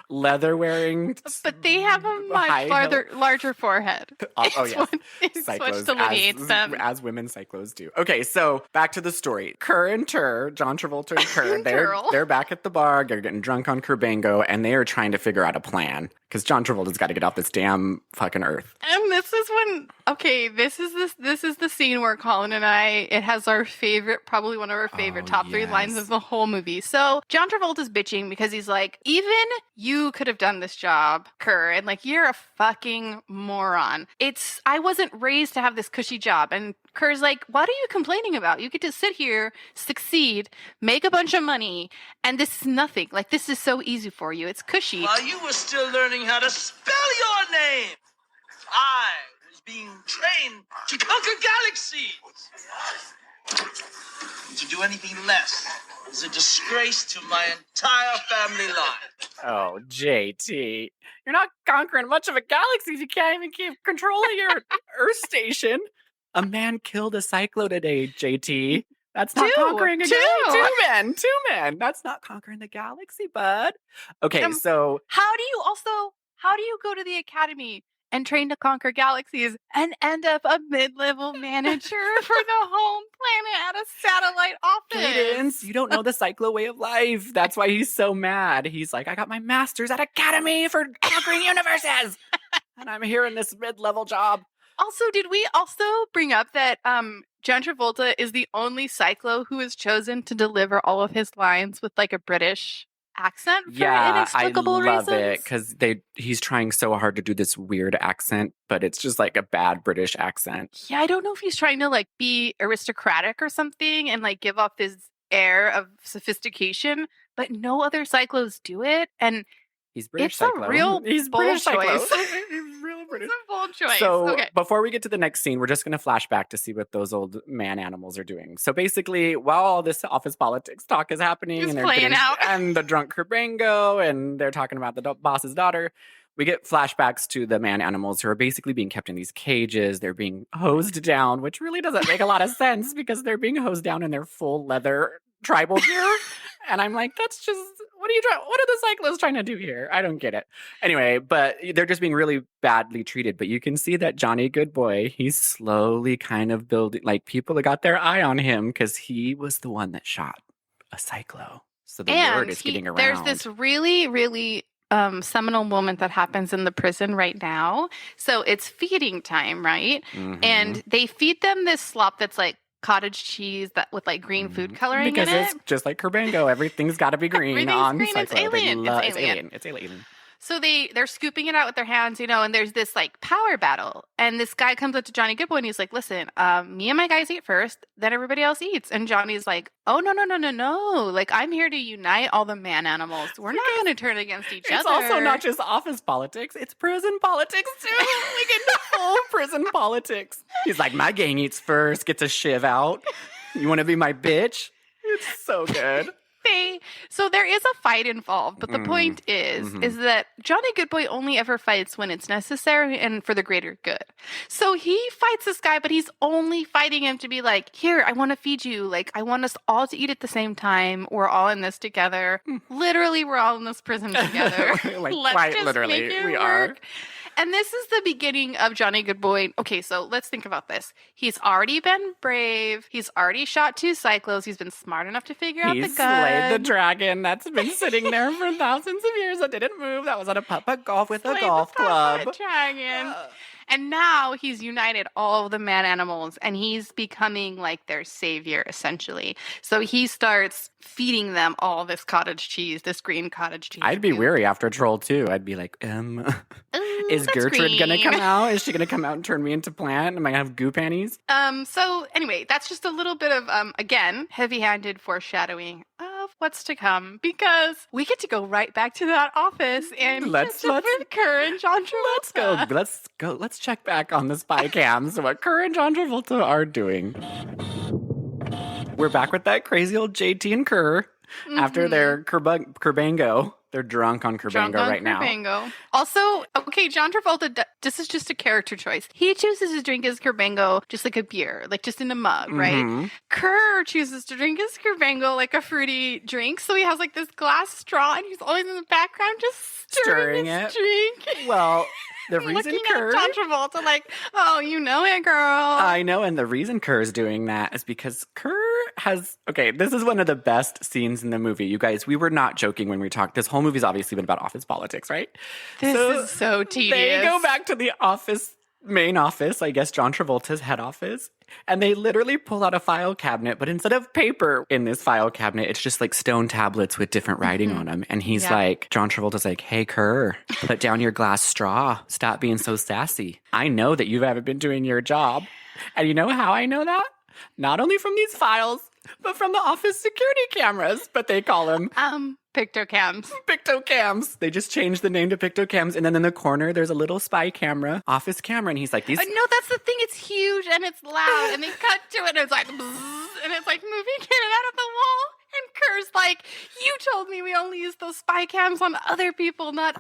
leather-wearing. But they have a much larger forehead. Oh, yes. It's what Psychlos, delineates them. as women Psychlos do. Okay, so back to the story. Kerr and Tur, John Travolta and Kerr, they're back at the bar. They're getting drunk on Kerbango, and they are trying to figure out a plan because John Travolta's got to get off this damn fucking earth. And this is when, this is the scene where Colin and I, it has our favorite, probably one of our favorite top 3 lines of the whole movie. So John Travolta's bitching because he's like, even you could have done this job, Kerr, and like, you're a fucking moron. I wasn't raised to have this cushy job. And Kerr's like, what are you complaining about? You get to sit here, succeed, make a bunch of money, and this is nothing. Like, this is so easy for you. It's cushy. While you were still learning how to spell your name, I was being trained to conquer galaxies. To do anything less is a disgrace to my entire family line. Oh, JT. You're not conquering much of a galaxy if you can't even keep control of your Earth station. A man killed a Psychlo today, JT. That's not conquering a galaxy. Two men. That's not conquering the galaxy, bud. Okay, so How do you go to the academy and train to conquer galaxies and end up a mid-level manager for the home planet at a satellite office? Kaydence, you don't know the Psychlo way of life. That's why he's so mad. He's like, I got my master's at Academy for conquering universes. And I'm here in this mid-level job. Also, did we also bring up that John Travolta is the only Psychlo who is chosen to deliver all of his lines with like a British accent for inexplicable reasons? I love it because he's trying so hard to do this weird accent, but it's just like a bad British accent. Yeah, I don't know if he's trying to like be aristocratic or something and like give off this air of sophistication, but no other Psychlos do it. And he's British it's Psychlo. A real he's bold British choice. He's real British. It's a bold choice. So okay. Before we get to the next scene, we're just going to flash back to see what those old man animals are doing. So basically, while all this office politics talk is happening, Just and they're playing out, and the drunk Kerbango, and they're talking about the boss's daughter, we get flashbacks to the man animals who are basically being kept in these cages. They're being hosed down, which really doesn't make a lot of sense because they're being hosed down in their full leather tribal gear. And I'm like, that's just, what are the Psychlos trying to do here? I don't get it. Anyway, but they're just being really badly treated. But you can see that Johnny Goodboy, he's slowly kind of building, like, people that got their eye on him because he was the one that shot a Psychlo. So the word is getting around. There's this really, really seminal moment that happens in the prison right now. So it's feeding time, right? Mm-hmm. And they feed them this slop that's like cottage cheese that with like green food coloring because in it. It's just like Kerbango. Everything's got to be green on green. Psychlo. It's alien. It's alien. So they're scooping it out with their hands, and there's this like power battle. And this guy comes up to Johnny Goodboy and he's like, listen, me and my guys eat first, then everybody else eats. And Johnny's like, oh, no. Like, I'm here to unite all the man animals. We're not going to turn against each other. It's also not just office politics. It's prison politics, too. We get into full prison politics. He's like, my gang eats first, gets a shiv out. You want to be my bitch? It's so good. So there is a fight involved, but the point is that Johnny Goodboy only ever fights when it's necessary and for the greater good. So he fights this guy, but he's only fighting him to be like, here, I want to feed you. Like, I want us all to eat at the same time. We're all in this together. Literally, we're all in this prison together. Like, quite literally, we are. And this is the beginning of Johnny Goodboy. Okay, so let's think about this. He's already been brave. He's already shot 2 Psychlos. He's been smart enough to figure out the gun. He slayed the dragon that's been sitting there for thousands of years that didn't move. That was at a puppet golf with a golf club. Dragon. And now he's united all of the man animals and he's becoming like their savior, essentially. So he starts feeding them all this cottage cheese, this green cottage cheese. I'd be weary after Troll 2. I'd be like, is Gertrude going to come out? Is she going to come out and turn me into plant? Am I going to have goo panties? So anyway, that's just a little bit of, again, heavy-handed foreshadowing of what's to come, because we get to go right back to that office and Let's with Kerr and John Travolta. Let's check back on the spy cams what Kerr and John Travolta are doing. We're back with that crazy old JT and Kerr after their Kerbango. They're drunk on Kerbango right now. Also, okay, John Travolta, this is just a character choice. He chooses to drink his Kerbango just like a beer, like just in a mug, right? Kerr chooses to drink his Kerbango like a fruity drink. So he has like this glass straw and he's always in the background just stirring his drink. Well, the reason looking Kerr... at John Travolta like, oh, you know it, girl. I know, and the reason Kerr's doing that is because Kerr has... Okay, this is one of the best scenes in the movie. You guys, we were not joking when we talked. This whole movie's obviously been about office politics, right? This is so tedious. They go back to the main office, I guess John Travolta's head office, and they literally pull out a file cabinet, but instead of paper in this file cabinet, it's just like stone tablets with different writing on them. And he's like, John Travolta's like, hey, Kerr, put down your glass straw. Stop being so sassy. I know that you haven't been doing your job. And you know how I know that? Not only from these files, but from the office security cameras, but they call them Picto-Cams. Picto-Cams. They just changed the name to Picto-Cams. And then in the corner, there's a little spy camera, office camera. And he's like, these... No, that's the thing. It's huge and it's loud. And they cut to it and it's like, bzzz, and it's like moving in and out of the wall. And Kerr's like, you told me we only use those spy cams on other people, not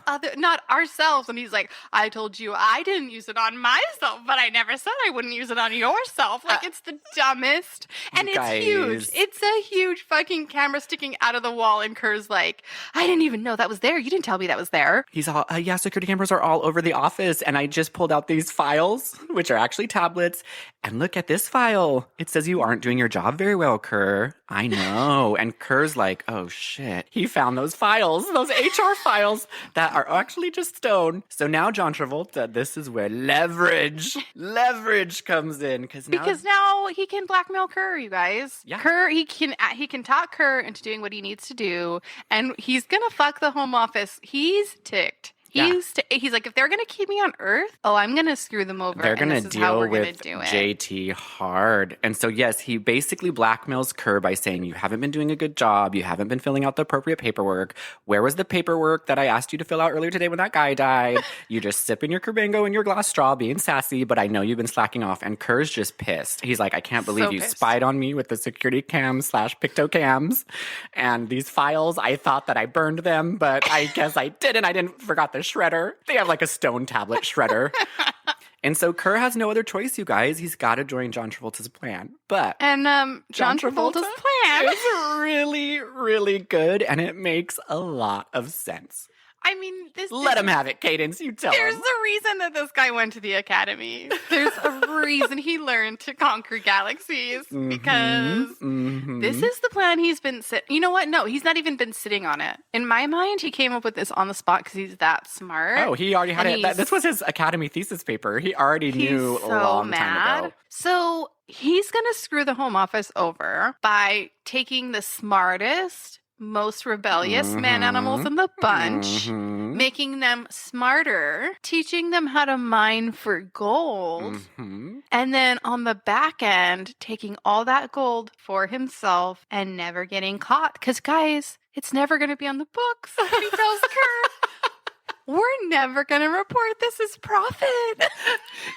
ourselves. And he's like, I told you I didn't use it on myself, but I never said I wouldn't use it on yourself. Like, it's the dumbest. And it's huge. It's a huge fucking camera sticking out of the wall. And Kerr's like, I didn't even know that was there. You didn't tell me that was there. He's all, yeah, security cameras are all over the office. And I just pulled out these files, which are actually tablets. And look at this file. It says you aren't doing your job very well, Kerr. I know. And Kerr's like, oh shit. He found those files, those HR files that are actually just stone. So now John Travolta, this is where leverage comes in. Because now he can blackmail Kerr, you guys. Yeah. Kerr, he can talk Kerr into doing what he needs to do. And he's going to fuck the home office. He's ticked. He's like, if they're going to keep me on Earth, I'm going to screw them over. They're going to deal with JT hard. And so, yes, he basically blackmails Kerr by saying, you haven't been doing a good job. You haven't been filling out the appropriate paperwork. Where was the paperwork that I asked you to fill out earlier today when that guy died? You just sipping your Kerbango in your glass straw, being sassy, but I know you've been slacking off. And Kerr's just pissed. He's like, I can't believe you spied on me with the security cams / Picto-Cams. And these files, I thought that I burned them, but I guess I didn't. I forgot the shredder. They have like a stone tablet shredder. And so Kerr has no other choice, you guys. He's got to join John Travolta's plan. And John Travolta's plan is really, really good, and it makes a lot of sense. I mean, let him have it, Kaydence. You tell him. There's a reason that this guy went to the academy. There's a reason he learned to conquer galaxies because this is the plan he's been You know what? No, he's not even been sitting on it. In my mind, he came up with this on the spot because he's that smart. Oh, he already had it. This was his academy thesis paper. He already knew a long time ago. So he's going to screw the home office over by taking the smartest, most rebellious man animals in the bunch, making them smarter, teaching them how to mine for gold, and then on the back end, taking all that gold for himself and never getting caught. Because, guys, it's never going to be on the books. He tells Kerr, we're never going to report this as profit.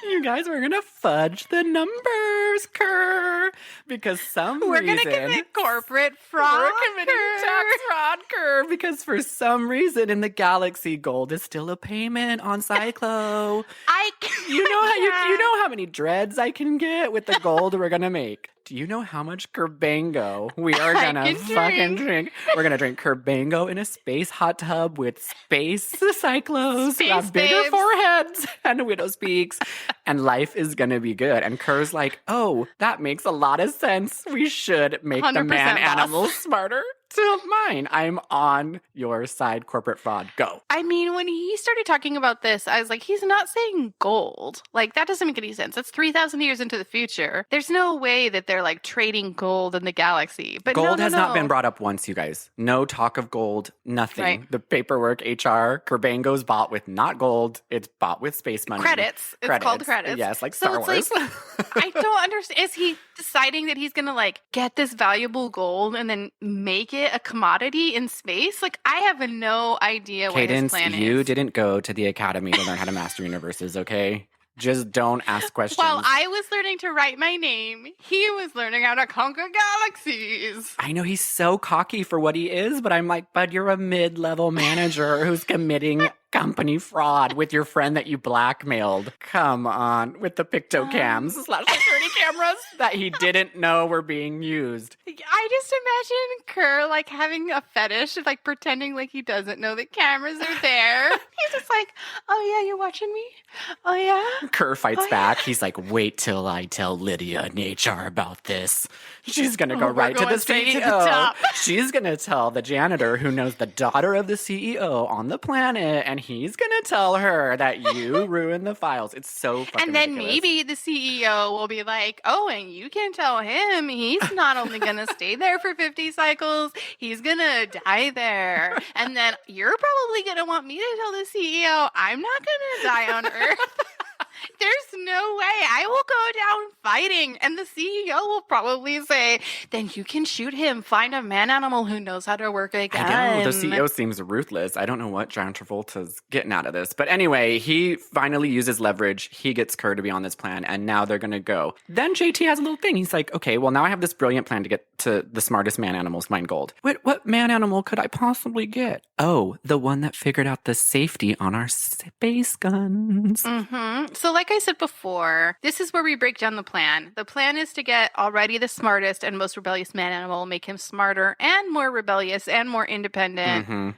You guys, we're going to fudge the numbers, Kerr. Because we're going to commit corporate fraud. We're committing tax fraud, Kerr. Because for some reason in the galaxy, gold is still a payment on Psychlos. You know how many dreads I can get with the gold we're going to make. Do you know how much Kerbango we are going to fucking drink? We're going to drink Kerbango in a space hot tub with space Psychlos who have bigger foreheads and widow's peaks. And life is going to be good. And Kerr's like, oh, that makes a lot of sense. We should make the man animals smarter. To mine. I'm on your side, corporate fraud. Go. I mean, when he started talking about this, I was like, he's not saying gold. Like, that doesn't make any sense. That's 3,000 years into the future. There's no way that they're like trading gold in the galaxy. But gold has not been brought up once, you guys. No talk of gold. Nothing. Right. The paperwork, HR, Kerbango's bought with not gold. It's bought with space money. Credits. It's called credits. Yes, like Star Wars. Like, I don't understand. Is he deciding that he's going to like get this valuable gold and then make it it a commodity in space? Like, I have no idea what his plan Kaydence, you is. didn't go to the academy to learn how to master universes, okay? Just don't ask questions. While I was learning to write my name, he was learning how to conquer galaxies. I know he's so cocky for what he is, but I'm like, bud, you're a mid-level manager who's committing company fraud with your friend that you blackmailed. Come on, with the Picto-Cams / security cameras that he didn't know were being used. I just imagine Kerr like having a fetish of like pretending like he doesn't know that cameras are there. He's just like, oh yeah, you're watching me? Oh yeah? Kerr fights Oh, back. yeah. He's like, wait till I tell Lydia in HR about this. She's going to go We're right to the going straight CEO. to the top. She's going to tell the janitor who knows the daughter of the CEO on the planet, and he's going to tell her that you ruined the files. It's so fucking And then ridiculous. maybe the CEO will be like, oh, and you can tell him he's not only going to stay there for 50 cycles, he's going to die there. And then you're probably going to want me to tell the CEO I'm not going to die on Earth. There's no way. I will go down fighting. And the CEO will probably say, then you can shoot him. Find a man-animal who knows how to work a gun. I know, the CEO seems ruthless. I don't know what John Travolta's getting out of this. But anyway, he finally uses leverage. He gets Kerr to be on this plan, and now they're going to go. Then JT has a little thing. He's like, okay, well, now I have this brilliant plan to get to the smartest man-animals, mine gold. What man-animal could I possibly get? Oh, the one that figured out the safety on our space guns. Mm-hmm. So like I said before, this is where we break down the plan. The plan is to get already the smartest and most rebellious man animal, make him smarter and more rebellious and more independent,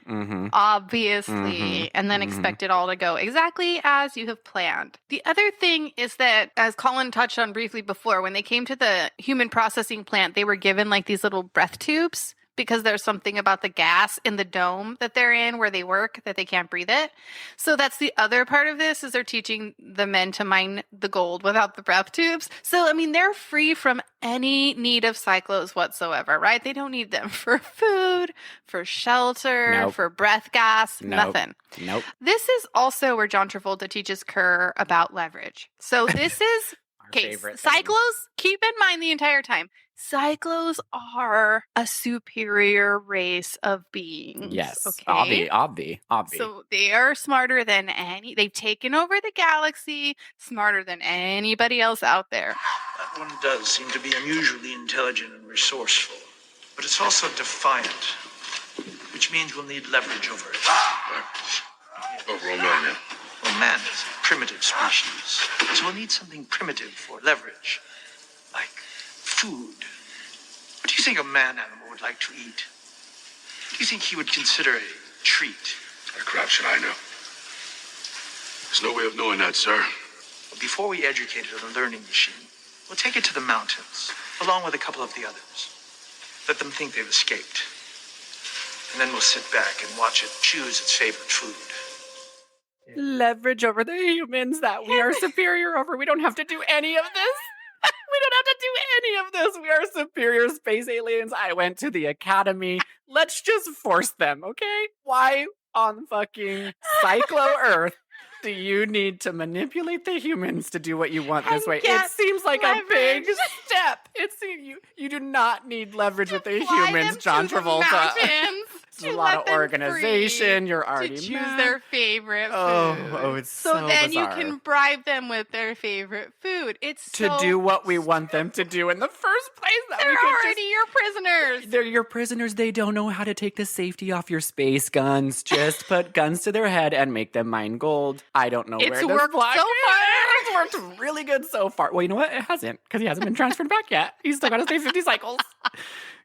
obviously, and then expect it all to go exactly as you have planned. The other thing is that, as Colin touched on briefly before, when they came to the human processing plant, they were given like these little breath tubes, because there's something about the gas in the dome that they're in where they work that they can't breathe it. So that's the other part of this, is they're teaching the men to mine the gold without the breath tubes. So, I mean, they're free from any need of Psychlos whatsoever, right? They don't need them for food, for shelter, Nope. for breath gas, Nope. nothing. Nope. This is also where John Travolta teaches Kerr about leverage. So this is... Our Okay, favorite thing. Psychlos, keep in mind the entire time, Psychlos are a superior race of beings. Yes. Okay. Obvi. So they are smarter than they've taken over the galaxy, smarter than anybody else out there. That one does seem to be unusually intelligent and resourceful. But it's also defiant, which means we'll need leverage over it. Over a man. Well, man is a primitive species, so we'll need something primitive for leverage, like food. What do you think a man animal would like to eat? What do you think he would consider a treat? How the crap should I know? There's no way of knowing that, sir. Well, before we educate it on a learning machine, we'll take it to the mountains, along with a couple of the others. Let them think they've escaped. And then we'll sit back and watch it choose its favorite food. Leverage over the humans that we are superior over. We don't have to do any of this. We don't have to do any of this. We are superior space aliens. I went to the academy. Let's just force them, okay? Why on fucking Psychlo Earth do you need to manipulate the humans to do what you want this And way? It get seems like a big leverage. step. You do not need leverage with the Fly humans, them John to the Travolta. mountains It's to a lot let of them organization. free You're already to choose mad. their favorite food. Oh, it's so then bizarre. you can bribe them with their favorite food. It's to so do what we want them to do in the first place. That They're we could already your prisoners. they're your prisoners. They don't know how to take the safety off your space guns. Just put guns to their head and make them mine gold. I don't know It's where this worked block so is. It's worked really good so far. Well, you know what? It hasn't, because he hasn't been transferred back yet. He's still got to stay 50 cycles.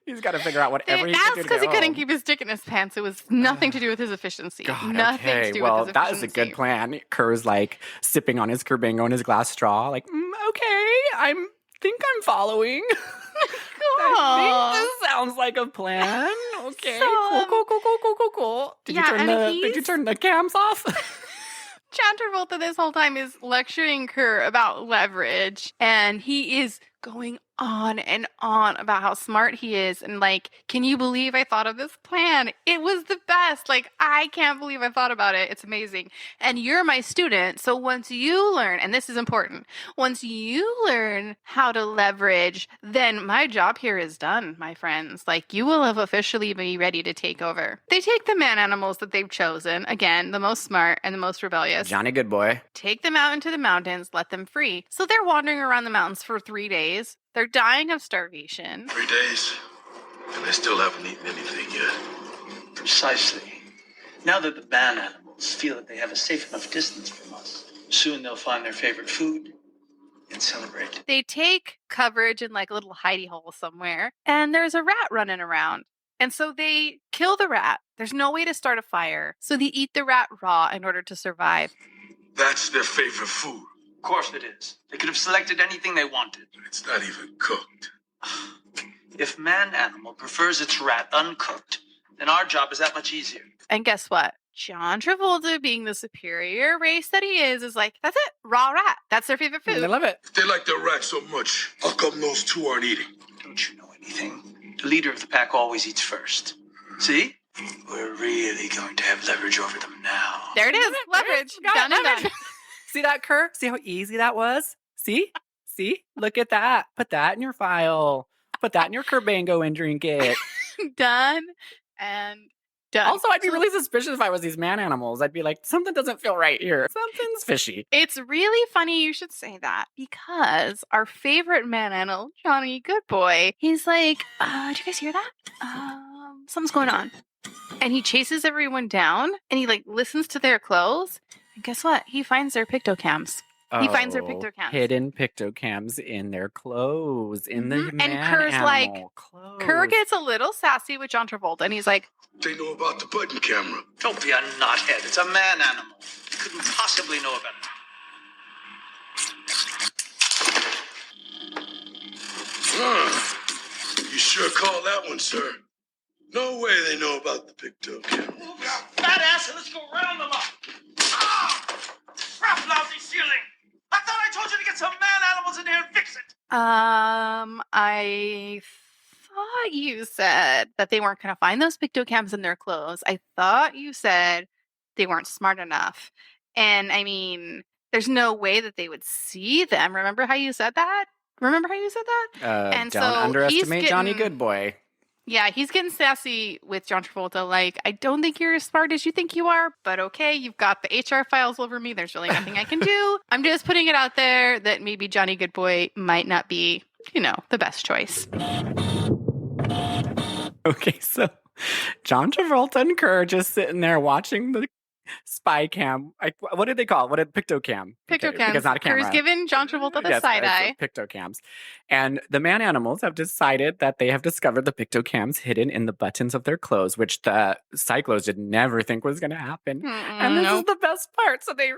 He's got to figure out whatever he can That's do to because get he couldn't home. keep his dick in his pants. It was nothing to do with his efficiency. God, Nothing okay. to do Well, with his that efficiency. is a good plan. Kerr's like sipping on his Kerbango and his glass straw. Like, okay, think I'm following. I think this sounds like a plan. Okay, So, cool. Did yeah, and you he's- turn the cams off? John Travolta this whole time is lecturing Kerr about leverage, and he is going on and on about how smart he is. And like, can you believe I thought of this plan? It was the best. Like, I can't believe I thought about it. It's amazing. And you're my student. So once you learn, and this is important, once you learn how to leverage, then my job here is done, my friends. Like, you will have officially be ready to take over. They take the man animals that they've chosen, again, the most smart and the most rebellious. Johnny Goodboy. Take them out into the mountains, let them free. So they're wandering around the mountains for 3 days. They're dying of starvation. 3 days, and they still haven't eaten anything yet. Precisely. Now that the man animals feel that they have a safe enough distance from us, soon they'll find their favorite food and celebrate. They take coverage in like a little hidey hole somewhere, and there's a rat running around. And so they kill the rat. There's no way to start a fire. So they eat the rat raw in order to survive. That's their favorite food. Of course it is. They could have selected anything they wanted. It's not even cooked. If man animal prefers its rat uncooked, then our job is that much easier. And guess what? John Travolta, being the superior race that he is like, that's it, raw rat. That's their favorite food. They love it. If they like their rat so much, how come those two aren't eating? Don't you know anything? The leader of the pack always eats first. See? We're really going to have leverage over them now. There it is, leverage. Done and done. See that, Kerr? See how easy that was? See? See? Look at that. Put that in your file. Put that in your Kerbango and drink it. Done and done. Also, I'd be really suspicious if I was these man animals. I'd be like, something doesn't feel right here. Something's fishy. It's really funny you should say that, because our favorite man animal, Johnny Goodboy, he's like, do you guys hear that? Something's going on. And he chases everyone down, and he like listens to their clothes. And guess what? He finds their Picto-Cams. He finds their Picto-Cams. Hidden Picto-Cams in their clothes, in the man and Kerr's animal like, clothes. Kerr gets a little sassy with John Travolta, and he's like, They know about the button camera. Don't be a knothead. It's a man animal. You couldn't possibly know about it. You sure call that one, sir. No way they know about the Picto-Cam. Badass, let's go round them up. Crap-Lousy ceiling. I thought I told you to get some man animals in here and fix it. I thought you said that they weren't going to find those Picto-Cams in their clothes. I thought you said they weren't smart enough. And I mean, there's no way that they would see them. Remember how you said that? And don't so underestimate he's Johnny getting- Goodboy. Yeah, he's getting sassy with John Travolta. Like, I don't think you're as smart as you think you are, but okay, you've got the HR files over me. There's really nothing I can do. I'm just putting it out there that maybe Johnny Goodboy might not be, the best choice. Okay, so John Travolta and Kerr just sitting there watching the spy cam. What did they call it? What did Picto-Cam? Picto-Cams. Because not a camera. Kerr's given John Travolta the Yes, side eye. Picto-Cams. And the man animals have decided that they have discovered the Picto-Cams hidden in the buttons of their clothes, which the Psychlos did never think was going to happen. And this is the best part. So they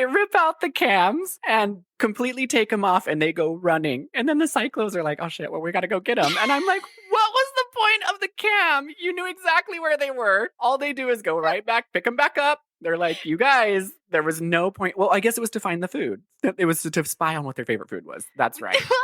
rip out the cams and completely take them off, and they go running. And then the Psychlos are like, oh shit, well, we got to go get them. And I'm like, what was the point of the cam? You knew exactly where they were. All they do is go right back, pick them back up. They're like, you guys, there was no point. Well, I guess it was to find the food. It was to spy on what their favorite food was. That's right. Well,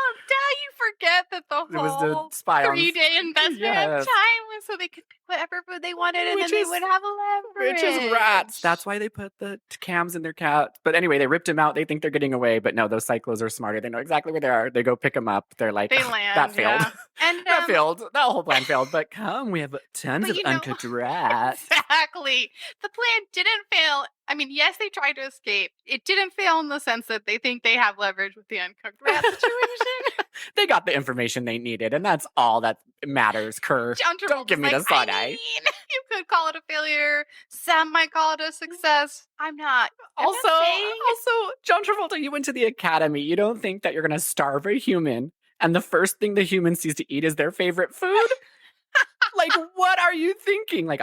you forget that the It was to whole spy on 3-day investment of Yes. time was so they could pick whatever food they wanted, and Which then is- they would have leverage. Which is rats. That's why they put the cams in their cats. But anyway, they ripped him out. They think they're getting away. But no, those Psychlos are smarter. They know exactly where they are. They go pick them up. They're like, They "Ugh, land. that failed. Yeah. And That failed. That whole plan failed. But come, we have tons But of you know- uncooked rats. Exactly. The plan didn't fail. I mean, yes, they tried to escape. It didn't fail in the sense that they think they have leverage with the uncooked rat situation. They got the information they needed, and that's all that matters, Kerr. John Don't give Travolta's me the like, side I eye. mean, you could call it a failure. Sam might call it a success. I'm not. I'm not saying- Also, John Travolta, you went to the academy. You don't think that you're going to starve a human, and the first thing the human sees to eat is their favorite food? Like, what are you thinking? Like,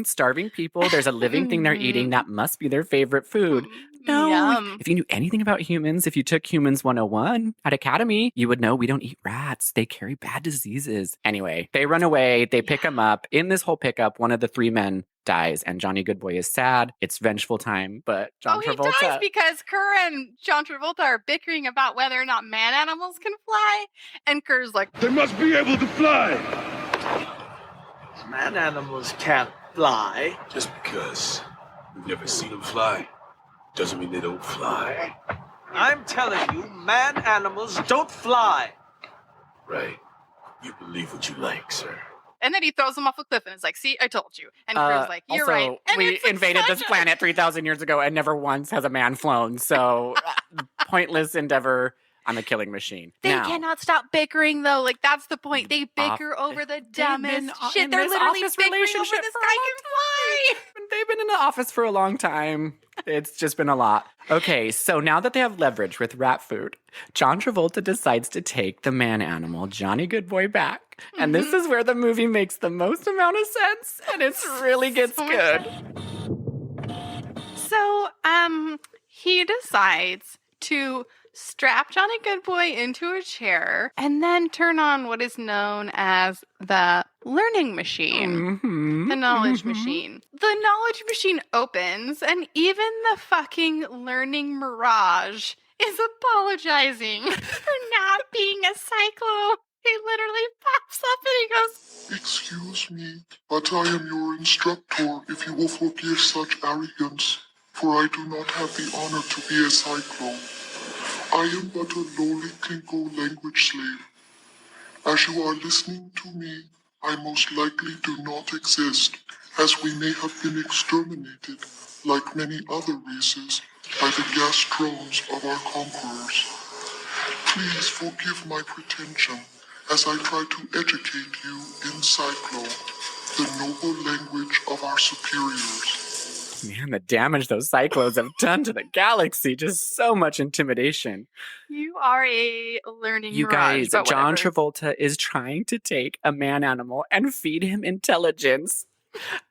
starving people, there's a living thing they're eating. That must be their favorite food. No. Yum. If you knew anything about humans, if you took Humans 101 at Academy, you would know we don't eat rats. They carry bad diseases. Anyway, they run away. They pick them up. In this whole pickup, one of the three men dies, and Johnny Goodboy is sad. It's vengeful time, but John He Travolta... dies because Kerr and John Travolta are bickering about whether or not man animals can fly, and Kerr's like, They must be able to fly! Man animals can't fly. Just because we've never seen them fly doesn't mean they don't fly. I'm telling you, man animals don't fly. Right. You believe what you like, sir. and then he throws him off a cliff and is like, see, I told you. And Kerr's like, you're also, right. And we it's like invaded this such a- planet 3,000 years ago and never once has a man flown. So pointless endeavor. I'm a killing machine. They now, cannot stop bickering, though. Like, that's the point. They bicker over the dumbest shit. They're literally bickering over this guy can fly. They've been in the office for a long time. It's just been a lot. Okay, so now that they have leverage with rat food, John Travolta decides to take the man animal, Johnny Goodboy, back. And this is where the movie makes the most amount of sense, and it really gets good. So, he decides to strap Johnny Goodboy into a chair and then turn on what is known as the learning machine. The knowledge machine. The knowledge machine opens, and even the fucking learning mirage is apologizing for not being a Psychlo. He literally pops up and he goes, Excuse me, but I am your instructor if you will forgive such arrogance, for I do not have the honor to be a Psychlo. I am but a lowly Klingo language slave. As you are listening to me, I most likely do not exist, as we may have been exterminated, like many other races, by the gas drones of our conquerors. Please forgive my pretension, as I try to educate you in Psychlo, the noble language of our superiors. Man, the damage those Psychlos have done to the galaxy. Just so much intimidation. you are a learning You mirage. guys, but John whatever. Travolta is trying to take a man animal and feed him intelligence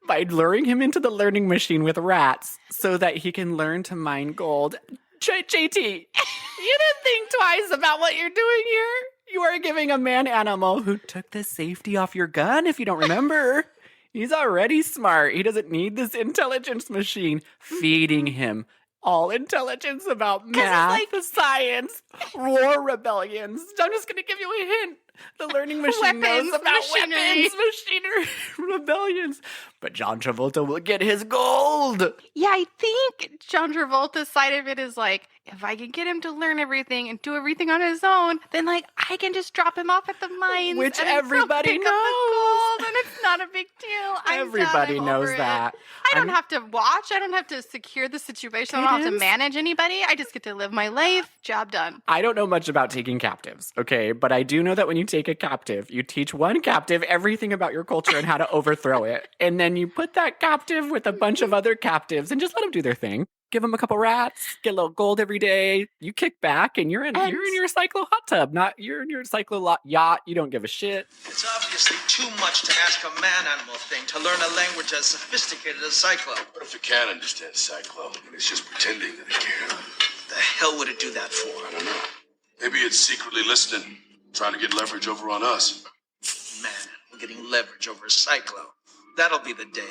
by luring him into the learning machine with rats so that he can learn to mine gold. JT, you didn't think twice about what you're doing here. You are giving a man animal who took the safety off your gun, if you don't remember. He's already smart. He doesn't need this intelligence machine feeding him all intelligence about math, science, war rebellions. I'm just going to give you a hint. The learning machine knows Weapons, about machinery. weapons, machinery, rebellions. But John Travolta will get his gold. Yeah, I think John Travolta's side of it is like, if I can get him to learn everything and do everything on his own, then like I can just drop him off at the mines, Which and he'll everybody pick up the gold, and it's not a big deal. Everybody I'm knows over it. that. I don't have to watch. I don't have to secure the situation. I don't have to Kaydence? manage anybody. I just get to live my life. Job done. I don't know much about taking captives, okay? But I do know that when you take a captive, you teach one captive everything about your culture and how to overthrow it. And then you put that captive with a bunch of other captives and just let them do their thing. Give them a couple rats, get a little gold every day. You kick back and you're in your Psychlo hot tub, not you're in your Psychlo yacht. You don't give a shit. It's obviously too much to ask a man-animal thing to learn a language as sophisticated as Psychlo. What if it can understand Cyclone and it's just pretending that it can? The hell would it do that for? I don't know. Maybe it's secretly listening, trying to get leverage over on us. Man, I'm getting leverage over Psychlo. That'll be the day.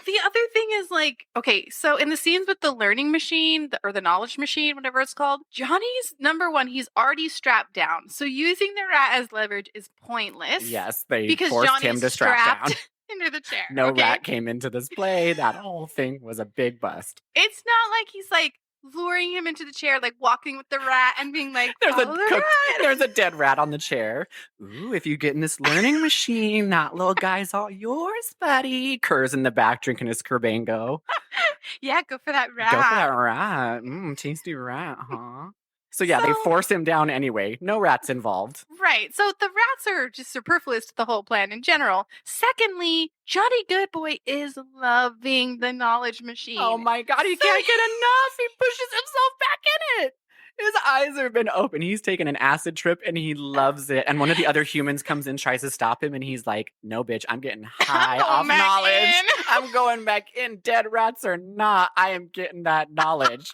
The other thing is like, okay, so in the scenes with the learning machine or the knowledge machine, whatever it's called, Johnny's number one, he's already strapped down. So using the rat as leverage is pointless. Yes, they because forced Johnny's him to strap down. into the chair. No okay? rat came into this play. That whole thing was a big bust. It's not like he's like luring him into the chair, like walking with the rat and being like, "Follow the rat." There's a dead rat on the chair. Ooh, if you get in this learning machine, that little guy's all yours, buddy. Kerr's in the back drinking his Kerbango. Yeah, go for that rat. Go for that rat. Tasty rat, huh? So yeah, they force him down anyway. No rats involved. Right. So the rats are just superfluous to the whole plan in general. Secondly, Johnny Goodboy is loving the knowledge machine. Oh my God, he can't get enough. He pushes himself back in it. His eyes have been open. He's taken an acid trip and he loves it. And one of the other humans comes in, tries to stop him, and he's like, no, bitch, I'm getting high off knowledge. I'm going back in. Dead rats or not, I am getting that knowledge.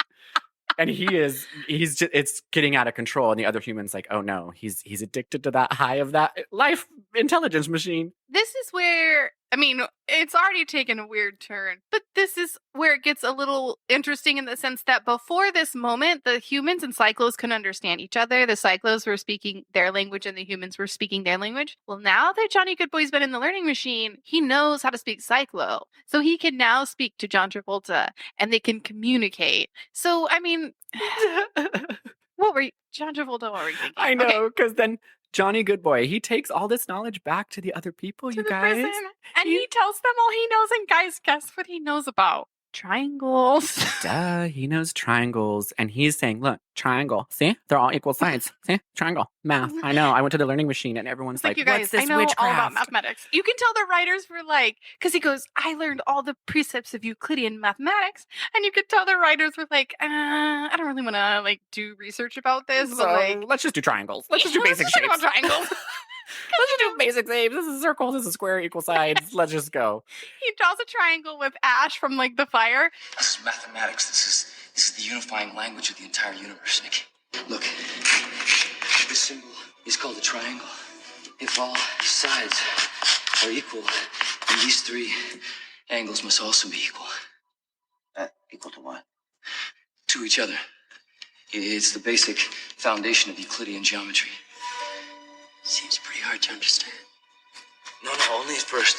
And he's just, it's getting out of control. And the other human's like, oh no, he's addicted to that high of that life intelligence machine. This is where, I mean, it's already taken a weird turn, but this is where it gets a little interesting in the sense that before this moment, the humans and Psychlos couldn't understand each other. The Psychlos were speaking their language and the humans were speaking their language. Well, now that Johnny Goodboy's been in the learning machine, he knows how to speak Psychlo. So he can now speak to John Travolta and they can communicate. So, I mean, John Travolta, what were you thinking? I know, because then Johnny Goodboy, he takes all this knowledge back to the other people, To you the guys. prison, and he tells them all he knows. And guys, guess what he knows about? Triangles. Duh, he knows triangles. And he's saying, look, triangle. See? They're all equal sides. See? Triangle. Math. I know. I went to the learning machine and everyone's like, you guys, what's this I know witchcraft? all about mathematics. You can tell the writers were like, because he goes, I learned all the precepts of Euclidean mathematics. And you could tell the writers were like, I don't really want to like do research about this. So but like, let's just do triangles. Let's just do basic let's talk shapes. about triangles. Let's just do basic shapes. This is a circle. This is a square, equal sides. Let's just go. He draws a triangle with ash from like the fire. This is mathematics. This is the unifying language of the entire universe, Nick. Look, this symbol is called a triangle. If all sides are equal, then these three angles must also be equal. Equal to what? To each other. It's the basic foundation of Euclidean geometry. Seems pretty hard to understand. No, only at first.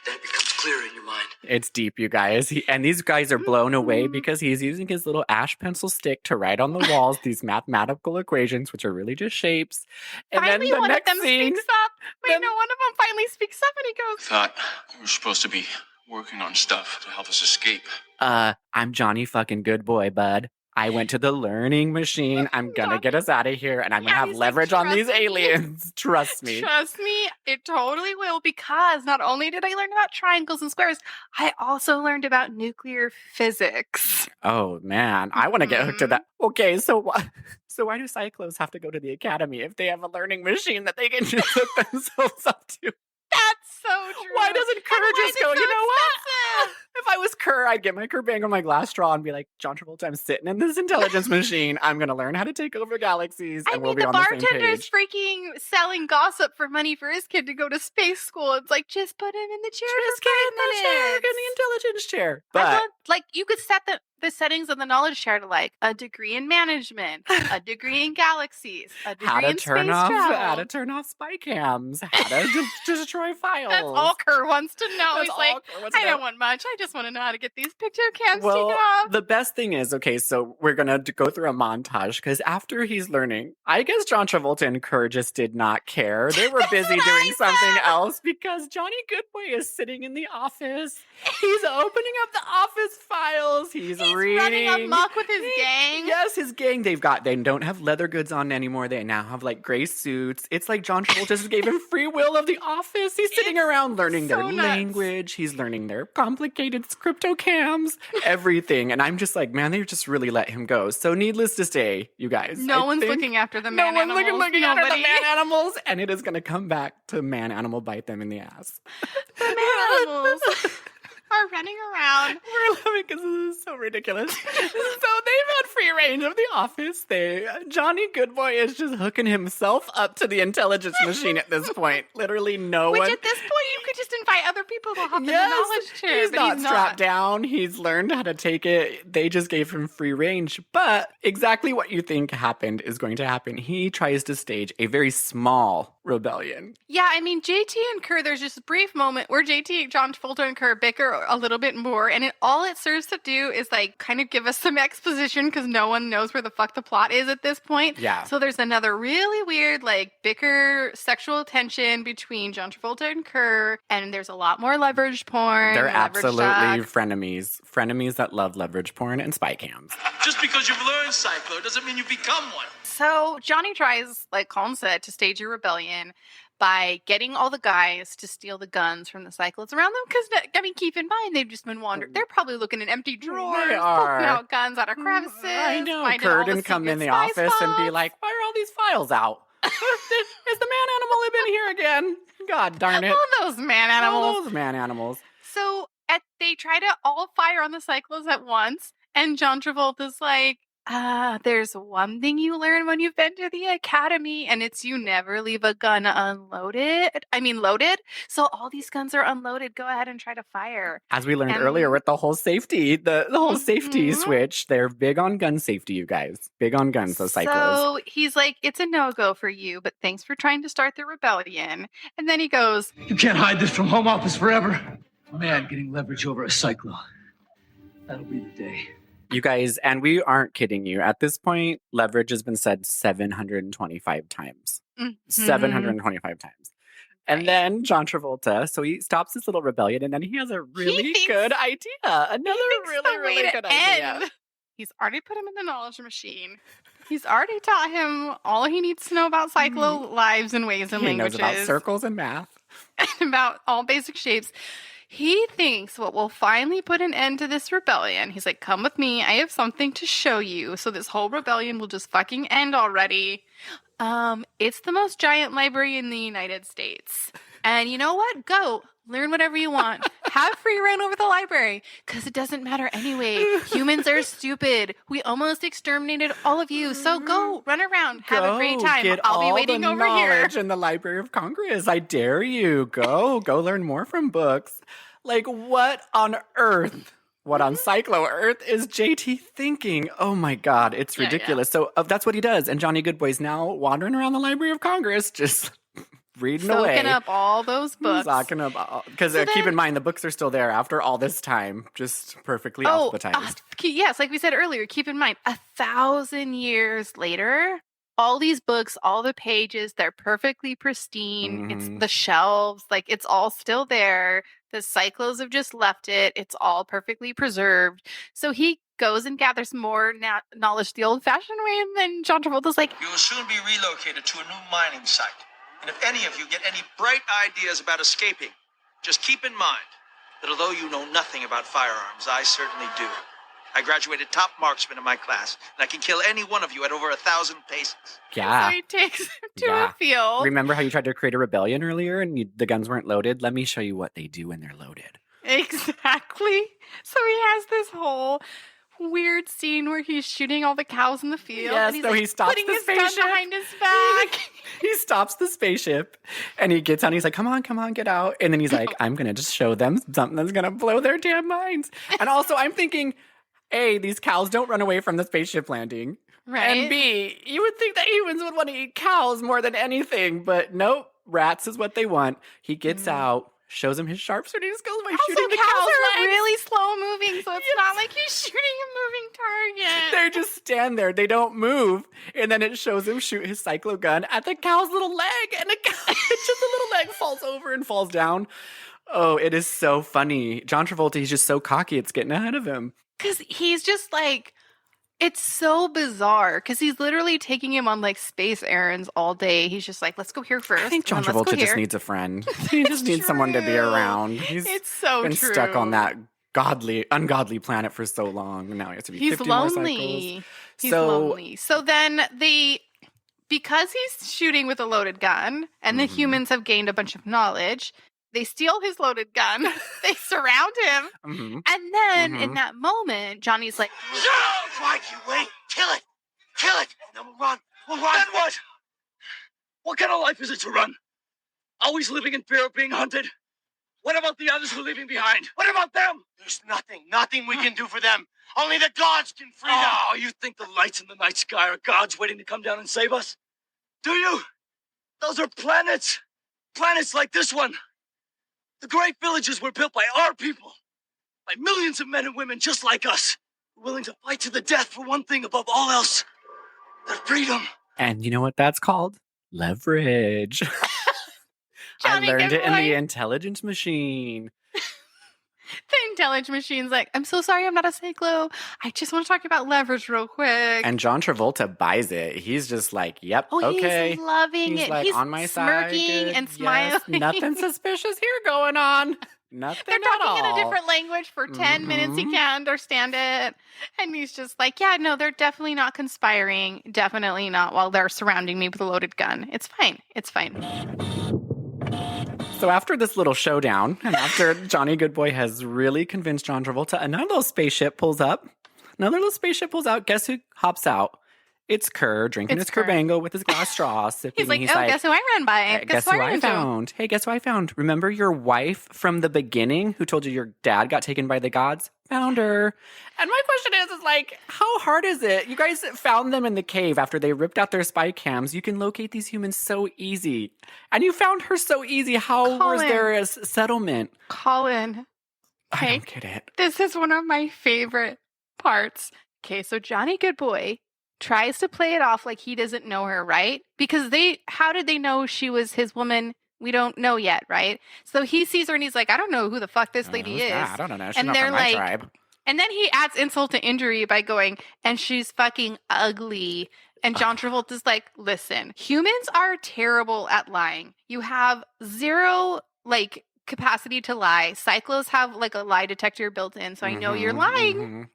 Then it becomes clearer in your mind. It's deep, you guys. And these guys are blown away because he's using his little ash pencil stick to write on the walls these mathematical equations, which are really just shapes. And Finally, then the one next of them scene, speaks up. Wait, no, one of them finally speaks up and he goes, Thought we were supposed to be working on stuff to help us escape. I'm Johnny fucking Goodboy, bud. I went to the learning machine. I'm gonna get us out of here and I'm gonna have he's like, leverage on these "Trust me." aliens. Trust me. Trust me, it totally will, because not only did I learn about triangles and squares, I also learned about nuclear physics. Oh man, I want to get hooked to that. Okay, so why do Psychlos have to go to the academy if they have a learning machine that they can just hook themselves up to? That's so true. Why doesn't Kerr And why just is it go, so you know what? expensive? If I was Kerr, I'd get my Kerr bang on my glass straw and be like, John Travolta, I'm sitting in this intelligence machine. I'm going to learn how to take over galaxies and we'll be the on the same bartender's page. freaking selling gossip for money for his kid to go to space school. It's like, just put him in the chair Just for get 5 in the chair, minutes. get in the intelligence chair. I But love, like, you could set the settings of the knowledge share to like a degree in management, a degree in galaxies, a degree how to in turn space off travel. spy cams, how to destroy files. That's all Kerr wants to know. That's He's all like, Kerr wants to I know. don't want much. I just want to know how to get these Picto-Cams taken Well, off. the best thing is, okay, so we're going to go through a montage because after he's learning, I guess John Travolta and Kerr just did not care. They were busy doing something else because Johnny Goodboy is sitting in the office. He's opening up the office files. He's reading. Running amok with his gang. Yes, his gang. They don't have leather goods on anymore. They now have like gray suits. It's like John Travolta just gave him free will of the office. He's sitting around learning so their nuts. language. He's learning their complicated Crypto-Cams, everything. And I'm just like, man, they just really let him go. So needless to say, you guys. No one's looking after the man animals. No one's looking after the Nobody. man animals. And it is going to come back to man animal bite them in the ass. The man animals are running around. We're laughing because this is so ridiculous. So they've had free range of the office. Johnny Goodboy is just hooking himself up to the intelligence machine at this point. Literally no Which one. at this point, you could just invite other people to hop in the Yes, knowledge chair. he's but not he's strapped down. He's learned how to take it. They just gave him free range. But exactly what you think happened is going to happen. He tries to stage a very small rebellion. Yeah, I mean, JT and Kerr, there's just a brief moment where JT, John Travolta, and Kerr bicker a little bit more, and all it serves to do is, like, kind of give us some exposition because no one knows where the fuck the plot is at this point. Yeah. So there's another really weird, like, bicker sexual tension between John Travolta and Kerr, and there's a lot more leverage porn. They're leverage absolutely talk. frenemies. Frenemies that love leverage porn and spy cams. Just because you've learned Psycho doesn't mean you become one. So Johnny tries, like Colin said, to stage a rebellion by getting all the guys to steal the guns from the Psychlos around them. Because, I mean, keep in mind, they've just been wandering. They're probably looking in empty drawers, They are. poking out guns out of crevices. I know. finding Kerr all the didn't come in secret the spy office and be spots. like, why are all these files out? Is the man animal been here again? God darn it. All those man animals. All those man animals. So they try to all fire on the Psychlos at once. And John Travolta's like, There's one thing you learn when you've been to the academy, and it's you never leave a gun loaded. So all these guns are unloaded. Go ahead and try to fire. As we learned And- earlier with the whole safety, the whole safety Mhm. switch, they're big on gun safety, you guys. Big on guns, those Psychlos. So he's like, it's a no-go for you, but thanks for trying to start the rebellion. And then he goes, You can't hide this from Home Office forever. A man getting leverage over a Psychlo. That'll be the day. You guys, and we aren't kidding you. At this point, leverage has been said 725 times. Mhm. 725 times. And then John Travolta, so he stops this little rebellion, and then he has a really thinks- good idea. Another thinks really, the way really to good idea. end. He's already put him in the knowledge machine. He's already taught him all he needs to know about Psychlo lives and ways and He languages. knows about circles and math. And about all basic shapes. He thinks what will finally put an end to this rebellion. He's like, come with me. I have something to show you. So this whole rebellion will just fucking end already. It's the most giant library in the United States. And you know what? Go. Learn whatever you want. Have free reign over the library. Because it doesn't matter anyway. Humans are stupid. We almost exterminated all of you. So go. Run around. Have a great time. Get I'll be all waiting the over here. knowledge in the Library of Congress. I dare you. Go learn more from books. Like, what on earth? What on Psychlo Earth is JT thinking? Oh my God, it's Yeah, ridiculous. So that's what he does. And Johnny Goodboy's now wandering around the Library of Congress, just reading away. Soaking up all those books. Because keep in mind, the books are still there after all this time, just perfectly alphabetized. Yes, like we said earlier, keep in mind, 1,000 years later, all these books, all the pages, they're perfectly pristine. It's the shelves, like it's all still there. The Psychlos have just left it. It's all perfectly preserved. So he goes and gathers more knowledge the old-fashioned way, and then John Travolta's like, You will soon be relocated to a new mining site. And if any of you get any bright ideas about escaping, just keep in mind that although you know nothing about firearms, I certainly do. I graduated top marksman in my class, and I can kill any one of you at over 1,000 paces. Yeah. so he takes him to a field. Remember how you tried to create a rebellion earlier and the guns weren't loaded? Let me show you what they do when they're loaded. Exactly. So he has this whole weird scene where he's shooting all the cows in the field. Yes, and he's so like, he stops putting the his spaceship. gun behind his back. He stops the spaceship and he gets on. He's like, come on, get out. And then he's like, I'm going to just show them something that's going to blow their damn minds. And also I'm thinking, A, these cows don't run away from the spaceship landing. Right. And B, you would think that humans would want to eat cows more than anything. But nope, rats is what they want. He gets out, shows him his sharpshooting skills by shooting the cows cow's are legs. really slow moving, so it's not like he's shooting a moving target. They just stand there. They don't move. And then it shows him shoot his cyclo gun at the cow's little leg. And it's just the little leg falls over and falls down. Oh, it is so funny. John Travolta, he's just so cocky. It's getting ahead of him. Because he's just like, it's so bizarre. Because he's literally taking him on like space errands all day. He's just like, let's go here first. I think John and then let's Travolta go just here. needs a friend. He just needs someone to be around. It's so been true. stuck on that ungodly planet for so long. And now he has to be He's 50 more lonely. cycles. He's lonely. So then because he's shooting with a loaded gun and the humans have gained a bunch of knowledge, they steal his loaded gun. They surround him. And then in that moment, Johnny's like, Why'd you wait? Kill it! Kill it! Then we'll run. We'll run. Then what? What kind of life is it to run? Always living in fear of being hunted? What about the others we're leaving behind? What about them? There's nothing we can do for them. Only the gods can free them. Oh, you think the lights in the night sky are gods waiting to come down and save us? Do you? Those are planets. Planets like this one. The great villages were built by our people. By millions of men and women just like us. Willing to fight to the death for one thing above all else. Their freedom. And you know what that's called? Leverage. I Johnny learned it in Goodboy. the intelligence machine. the intelligence machine's like, I'm so sorry I'm not a Psychlo. I just want to talk about leverage real quick. And John Travolta buys it. He's just like, yep, Oh, okay. he's loving He's it. like, He's on my side. smirking good, and yes, smiling. nothing suspicious here going on. Nothing They're at talking in all. a different language for 10 minutes. He can't understand it. And he's just like, yeah, no, they're definitely not conspiring. Definitely not while they're surrounding me with a loaded gun. It's fine. It's fine. So after this little showdown, and after Johnny Goodboy has really convinced John Travolta, another little spaceship pulls up. Another little spaceship pulls out. Guess who hops out? It's Kerr drinking his Kerr. Kerbango with his glass straw, sipping. He's like, guess who I ran by? "Hey, guess who I found? Hey, guess who I found? Remember your wife from the beginning who told you your dad got taken by the gods? Found her." And my question is like, how hard is it? You guys found them in the cave after they ripped out their spy cams. You can locate these humans so easy. And you found her so easy. How was there a settlement? Colin. I don't get it. This is one of my favorite parts. Okay, so Johnny Goodboy tries to play it off like he doesn't know her, right? Because how did they know she was his woman? We don't know yet, right? So he sees her and he's like, I don't know who the fuck this lady is. I don't know. She's And not they're from my like, tribe. And then he adds insult to injury by going, and she's fucking ugly. And John Travolta's like, listen, humans are terrible at lying. You have zero, capacity to lie. Psychlos have, a lie detector built in, so I know you're lying.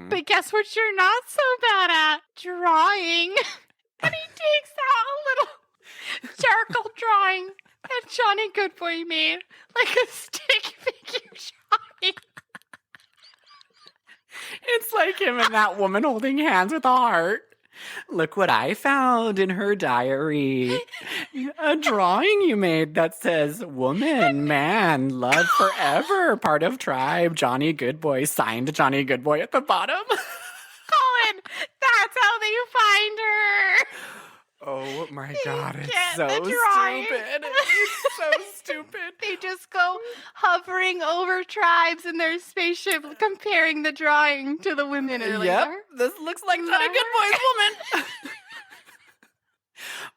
But guess what you're not so bad at? Drawing. And he takes out a little charcoal drawing that Johnny Goodboy made, like a stick figure drawing. It's like him and that woman holding hands with a heart. Look what I found in her diary. A drawing you made that says, woman, man, love forever, part of tribe, Johnny Goodboy, signed Johnny Goodboy at the bottom. Colin, that's how they find her. Oh my God, it's Get so the drawing. stupid. It's so stupid. They just go hovering over tribes in their spaceship, comparing the drawing to the women. And Yep, this looks like Johnny Goodboy's woman.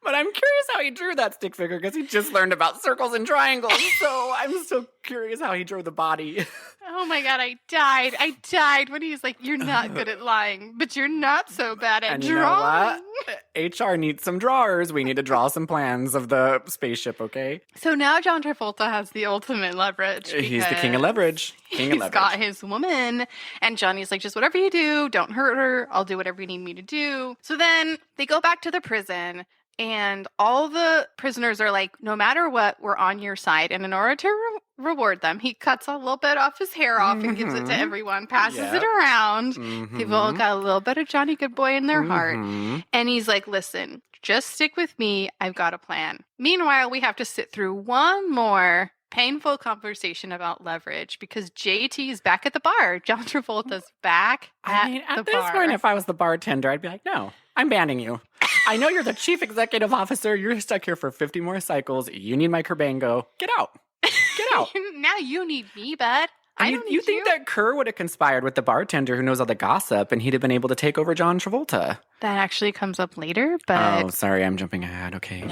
But I'm curious how he drew that stick figure because he just learned about circles and triangles. So I'm still curious how he drew the body. Oh my God, I died. I died when he's like, you're not good at lying, but you're not so bad at And drawing. you know what? HR needs some drawers. We need to draw some plans of the spaceship, okay? So now John Travolta has the ultimate leverage. He's the king of leverage. He's got his woman. And Johnny's like, just whatever you do, don't hurt her. I'll do whatever you need me to do. So then they go back to the prison. And all the prisoners are like, no matter what, we're on your side. And in order to reward them, he cuts a little bit off his hair off and gives it to everyone, passes it around. They've all got a little bit of Johnny Goodboy in their heart. And he's like, listen, just stick with me. I've got a plan. Meanwhile, we have to sit through one more painful conversation about leverage because JT is back at the bar. John Travolta's back at the this bar. point, if I was the bartender, I'd be like, no, I'm banning you. I know you're the chief executive officer. You're stuck here for 50 more cycles. You need my Kerbango. Get out. Get out. Now you need me, bud. I don't need you think that Kerr would have conspired with the bartender who knows all the gossip and he'd have been able to take over John Travolta? That actually comes up later, but... Oh, sorry, I'm jumping ahead. Okay.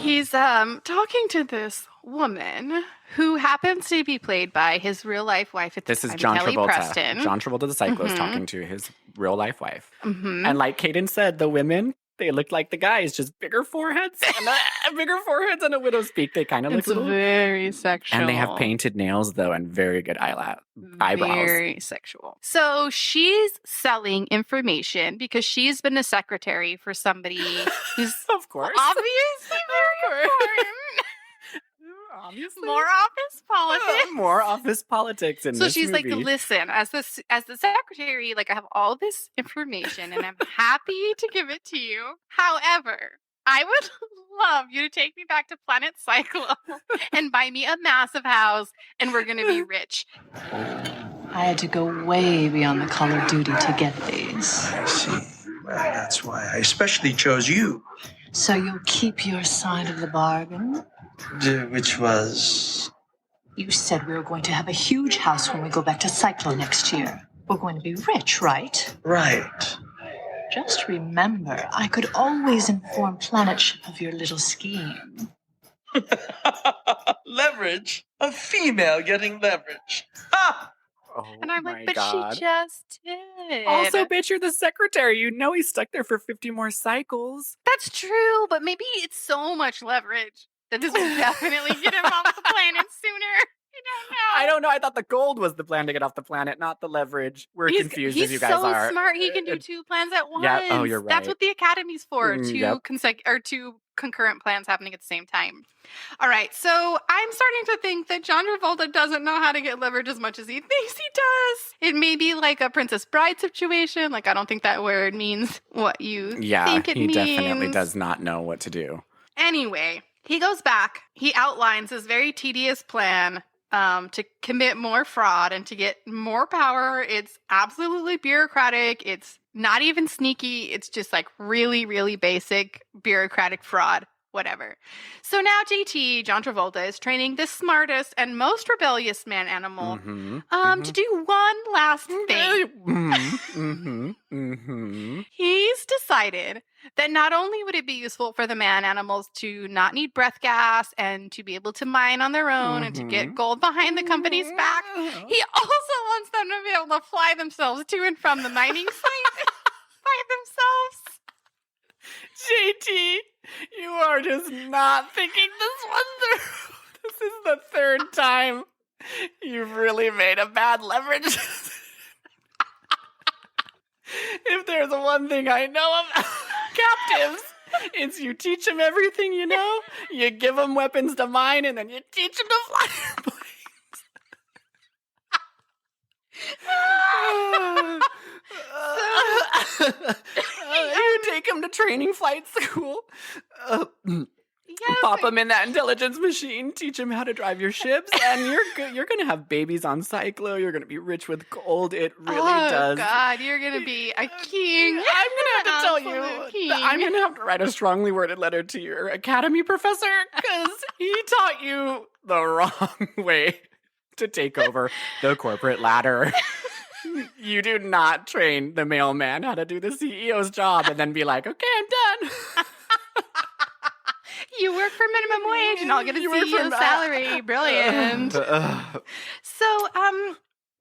He's talking to this woman who happens to be played by his real-life wife at the This is time, John Kelly Travolta. Preston. John Travolta, the Psychlos, talking to his real-life wife. And like Kaydence said, the women, they look like the guys, just bigger foreheads and a widow's peak. They kind of look It's little. very sexual. And they have painted nails, though, and very good eyebrows. Very sexual. So she's selling information because she's been a secretary for somebody who's of course. obviously very important. Obviously. More office politics. More office politics in So this she's movie. like, listen, as the secretary, I have all this information and I'm happy to give it to you. However, I would love you to take me back to Planet Psychlo and buy me a massive house and we're going to be rich. I had to go way beyond the call of duty to get these. I see. Well, that's why I especially chose you. So you'll keep your side of the bargain? Which was... You said we were going to have a huge house when we go back to Psychlo next year. We're going to be rich, right? Right. Just remember, I could always inform Planetship of your little scheme. Leverage? A female getting leverage. Ha! Oh, And I'm my like, but God. she just did. Also, bitch, you're the secretary. You know he's stuck there for 50 more cycles. That's true, but maybe it's so much leverage that this will definitely get him off the planet sooner. I don't know. I don't know. I thought the gold was the plan to get off the planet, not the leverage. We're confused as you guys are. He's so smart. He can do two plans at once. Yeah. Oh, you're right. That's what the Academy's for. Yep. Two concurrent plans happening at the same time. All right, so I'm starting to think that John Travolta doesn't know how to get leverage as much as he thinks he does. It may be like a Princess Bride situation. Like, I don't think that word means what you think it means. Yeah, he definitely does not know what to do. Anyway, he goes back. He outlines this very tedious plan to commit more fraud and to get more power. It's absolutely bureaucratic. It's not even sneaky. It's just like really, really basic bureaucratic fraud. Whatever. So now JT, John Travolta, is training the smartest and most rebellious man animal to do one last thing. He's decided that not only would it be useful for the man animals to not need breath gas and to be able to mine on their own and to get gold behind the company's back, he also wants them to be able to fly themselves to and from the mining site by themselves. JT, you are just not thinking this one through. This is the third time you've really made a bad leverage. If there's one thing I know about captives, it's you teach them everything you know, you give them weapons to mine, and then you teach them to fly airplanes. You take them to training flight school. Pop them in that intelligence machine, teach them how to drive your ships, and you're going to have babies on Psychlo. You're going to be rich with gold. It really does. Oh, God, you're going to be a king. I'm going to have to tell you, I'm going to have to write a strongly worded letter to your academy professor because he taught you the wrong way to take over the corporate ladder. You do not train the mailman how to do the CEO's job and then be like, okay, I'm done. You work for minimum wage and I'll get a CEO salary. Brilliant. So,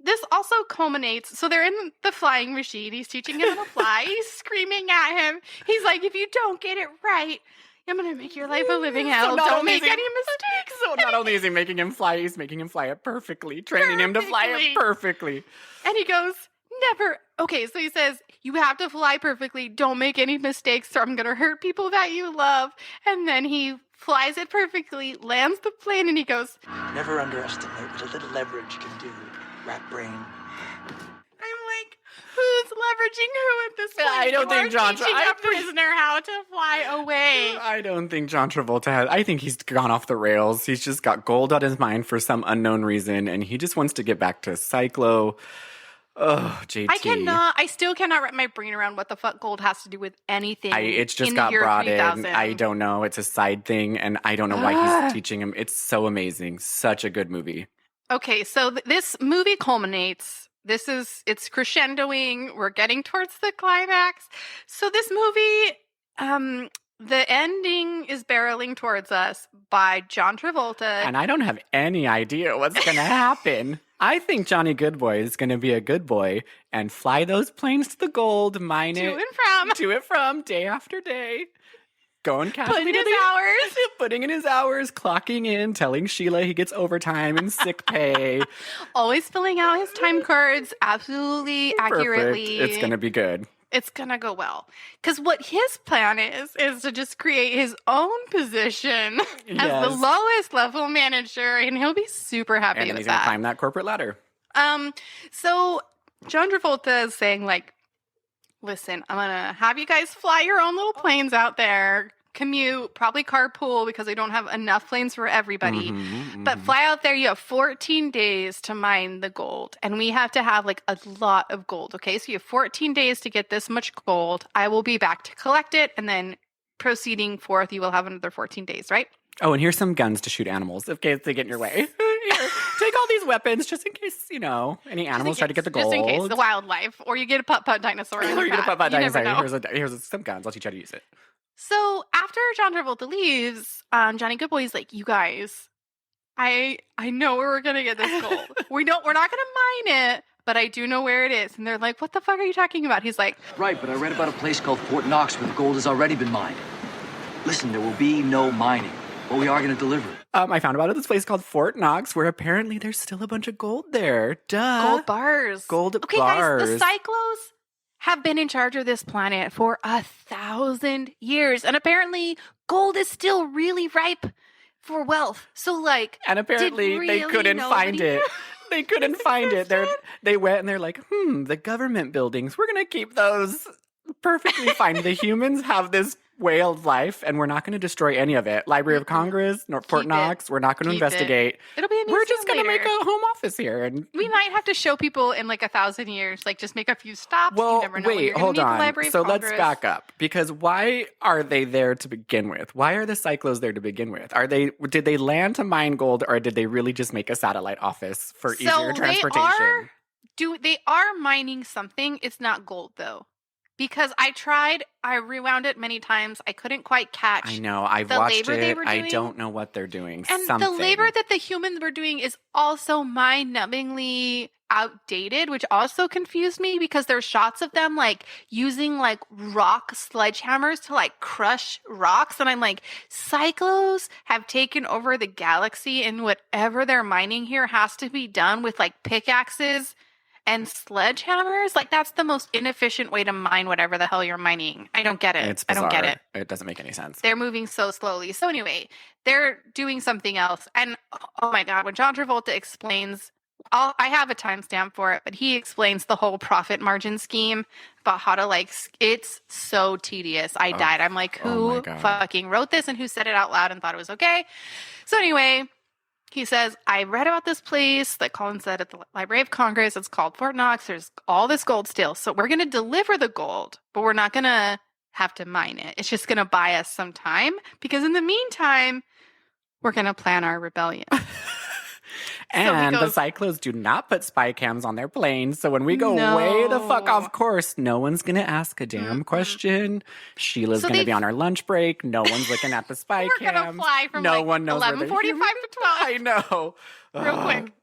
this also culminates. So they're in the flying machine. He's teaching him how to fly. He's screaming at him. He's like, if you don't get it right, I'm going to make your life a living hell. So don't make any mistakes. So not only is he making him fly, he's making him fly it perfectly, training him to fly it perfectly. And he goes, never. Okay, so he says, you have to fly perfectly. Don't make any mistakes or I'm going to hurt people that you love. And then he flies it perfectly, lands the plane, and he goes, never underestimate what a little leverage can do, rat brain. I'm like, who's leveraging who at this point? I don't think John teaching a prisoner how to fly away. I don't think John Travolta has. I think he's gone off the rails. He's just got gold on his mind for some unknown reason, and he just wants to get back to Psychlo. Oh, JT. I still cannot wrap my brain around what the fuck gold has to do with anything. It's just got brought in. I don't know. It's a side thing, and I don't know why he's teaching him. It's so amazing. Such a good movie. Okay, so this movie culminates. It's crescendoing. We're getting towards the climax. So this movie, the ending is barreling towards us by John Travolta. And I don't have any idea what's going to happen. I think Johnny Goodboy is going to be a good boy and fly those planes to the gold, mine it. To and from, day after day. Going casually putting in his hours, clocking in, telling Sheila he gets overtime and sick pay. Always filling out his time cards absolutely accurately. It's going to be good. It's going to go well. Because what his plan is to just create his own position as the lowest level manager, and he'll be super happy with that. And then he's going to climb that corporate ladder. So John Travolta is saying, like, listen, I'm going to have you guys fly your own little planes out there, commute, probably carpool because they don't have enough planes for everybody. But fly out there, you have 14 days to mine the gold. And we have to have like a lot of gold, okay? So you have 14 days to get this much gold. I will be back to collect it. And then proceeding forth, you will have another 14 days, right? Oh, and here's some guns to shoot animals in case they get in your way. Here, take all these weapons just in case, any animals try to get the gold. Just in case, the wildlife. Or you get a putt-putt dinosaur. Or you get a putt-putt dinosaur. Here's some guns. I'll teach you how to use it. So after John Travolta leaves, Johnny Goodboy's like, you guys, I know where we're going to get this gold. we're not going to mine it, but I do know where it is. And they're like, what the fuck are you talking about? He's like, right, but I read about a place called Fort Knox where the gold has already been mined. Listen, there will be no mining, but we are going to deliver it. I found about this place called Fort Knox where apparently there's still a bunch of gold there. Duh. Gold bars. Okay, bars. Guys, the Psychlos have been in charge of this planet for 1,000 years. And apparently gold is still really ripe for wealth. So, like, and apparently they couldn't find it. They couldn't find it. They went and they're like, the government buildings, we're going to keep those perfectly fine. The humans have this way of life, and we're not going to destroy any of it. Library of Congress, Fort Knox, we're not going to investigate. It'll be a We're just going to make a home office here. And we might have to show people in like 1,000 years, like just make a few stops. Well, you never know when wait, you're hold meet on. The Library of So Congress. let's back up, because why are they there to begin with? Why are the Psychlos there to begin with? Did they land to mine gold, or did they really just make a satellite office for easier transportation? They are mining something. It's not gold though. Because I rewound it many times. I couldn't quite catch. I know. I've the watched labor they it. were doing. I don't know what they're doing. And Something. the labor that the humans were doing is also mind-numbingly outdated, which also confused me because there's shots of them like using like rock sledgehammers to like crush rocks. And I'm like, Psychlos have taken over the galaxy, and whatever they're mining here has to be done with like pickaxes and sledgehammers. Like, that's the most inefficient way to mine whatever the hell you're mining. I don't get it. It's bizarre. I don't get it. It doesn't make any sense. They're moving so slowly. So anyway, they're doing something else. And oh my God, when John Travolta explains, I have a timestamp for it, but he explains the whole profit margin scheme about how to it's so tedious. I died. I'm like, who fucking wrote this and who said it out loud and thought it was okay? So anyway, he says, I read about this place that Colin said at the Library of Congress. It's called Fort Knox. There's all this gold still. So we're going to deliver the gold, but we're not going to have to mine it. It's just going to buy us some time, because in the meantime, we're going to plan our rebellion. And the Psychlos do not put spy cams on their planes. So when we go way the fuck off course, no one's going to ask a damn question. Sheila's going to be on her lunch break. No one's looking at the spy cams. We're going to fly from no one knows 11:45 to 12. I know. Real quick.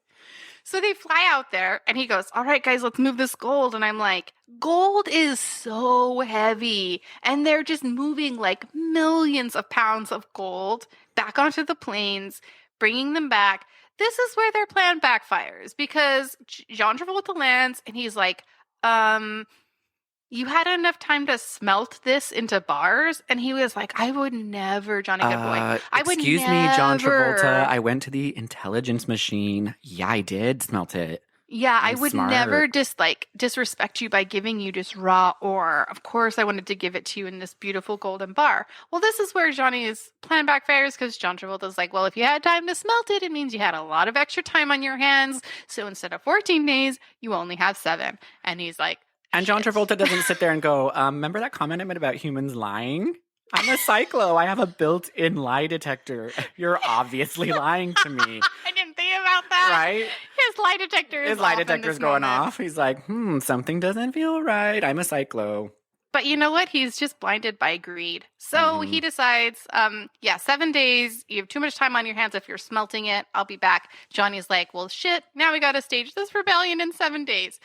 So they fly out there, and he goes, all right, guys, let's move this gold. And I'm like, gold is so heavy. And they're just moving like millions of pounds of gold back onto the planes, bringing them back. This is where their plan backfires, because John Travolta lands and he's like, you had enough time to smelt this into bars? And he was like, I would never, Johnny Goodboy. Excuse me, John Travolta. I went to the intelligence machine. Yeah, I did smelt it. Yeah, I would never disrespect you by giving you just raw ore. Of course, I wanted to give it to you in this beautiful golden bar. Well, this is where Johnny's plan backfires, because John Travolta's like, well, if you had time to smelt it, it means you had a lot of extra time on your hands. So instead of 14 days, you only have 7. And he's like, and John Travolta doesn't sit there and go, remember that comment I made about humans lying? I'm a Psychlo. I have a built-in lie detector. You're obviously lying to me. I didn't think about that. Right? His lie detector is going off. He's like, something doesn't feel right. I'm a Psychlo. But you know what? He's just blinded by greed. So he decides, 7 days. You have too much time on your hands. If you're smelting it, I'll be back. Johnny's like, well, shit. Now we got to stage this rebellion in 7 days.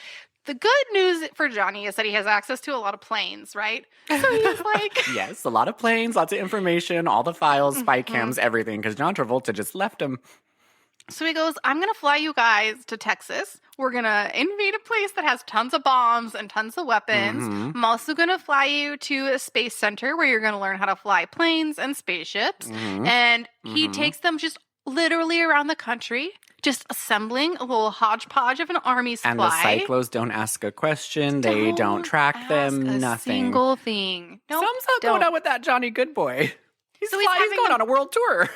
The good news for Johnny is that he has access to a lot of planes, right? So he's like... Yes, a lot of planes, lots of information, all the files, spy cams, everything, because John Travolta just left him. So he goes, I'm going to fly you guys to Texas. We're going to invade a place that has tons of bombs and tons of weapons. I'm also going to fly you to a space center where you're going to learn how to fly planes and spaceships. And he takes them just literally around the country, just assembling a little hodgepodge of an army supply. And the Psychlos don't ask a question. They don't track them. Nothing. Single thing. Nope, Something's going on with that Johnny Goodboy. He's going on a world tour.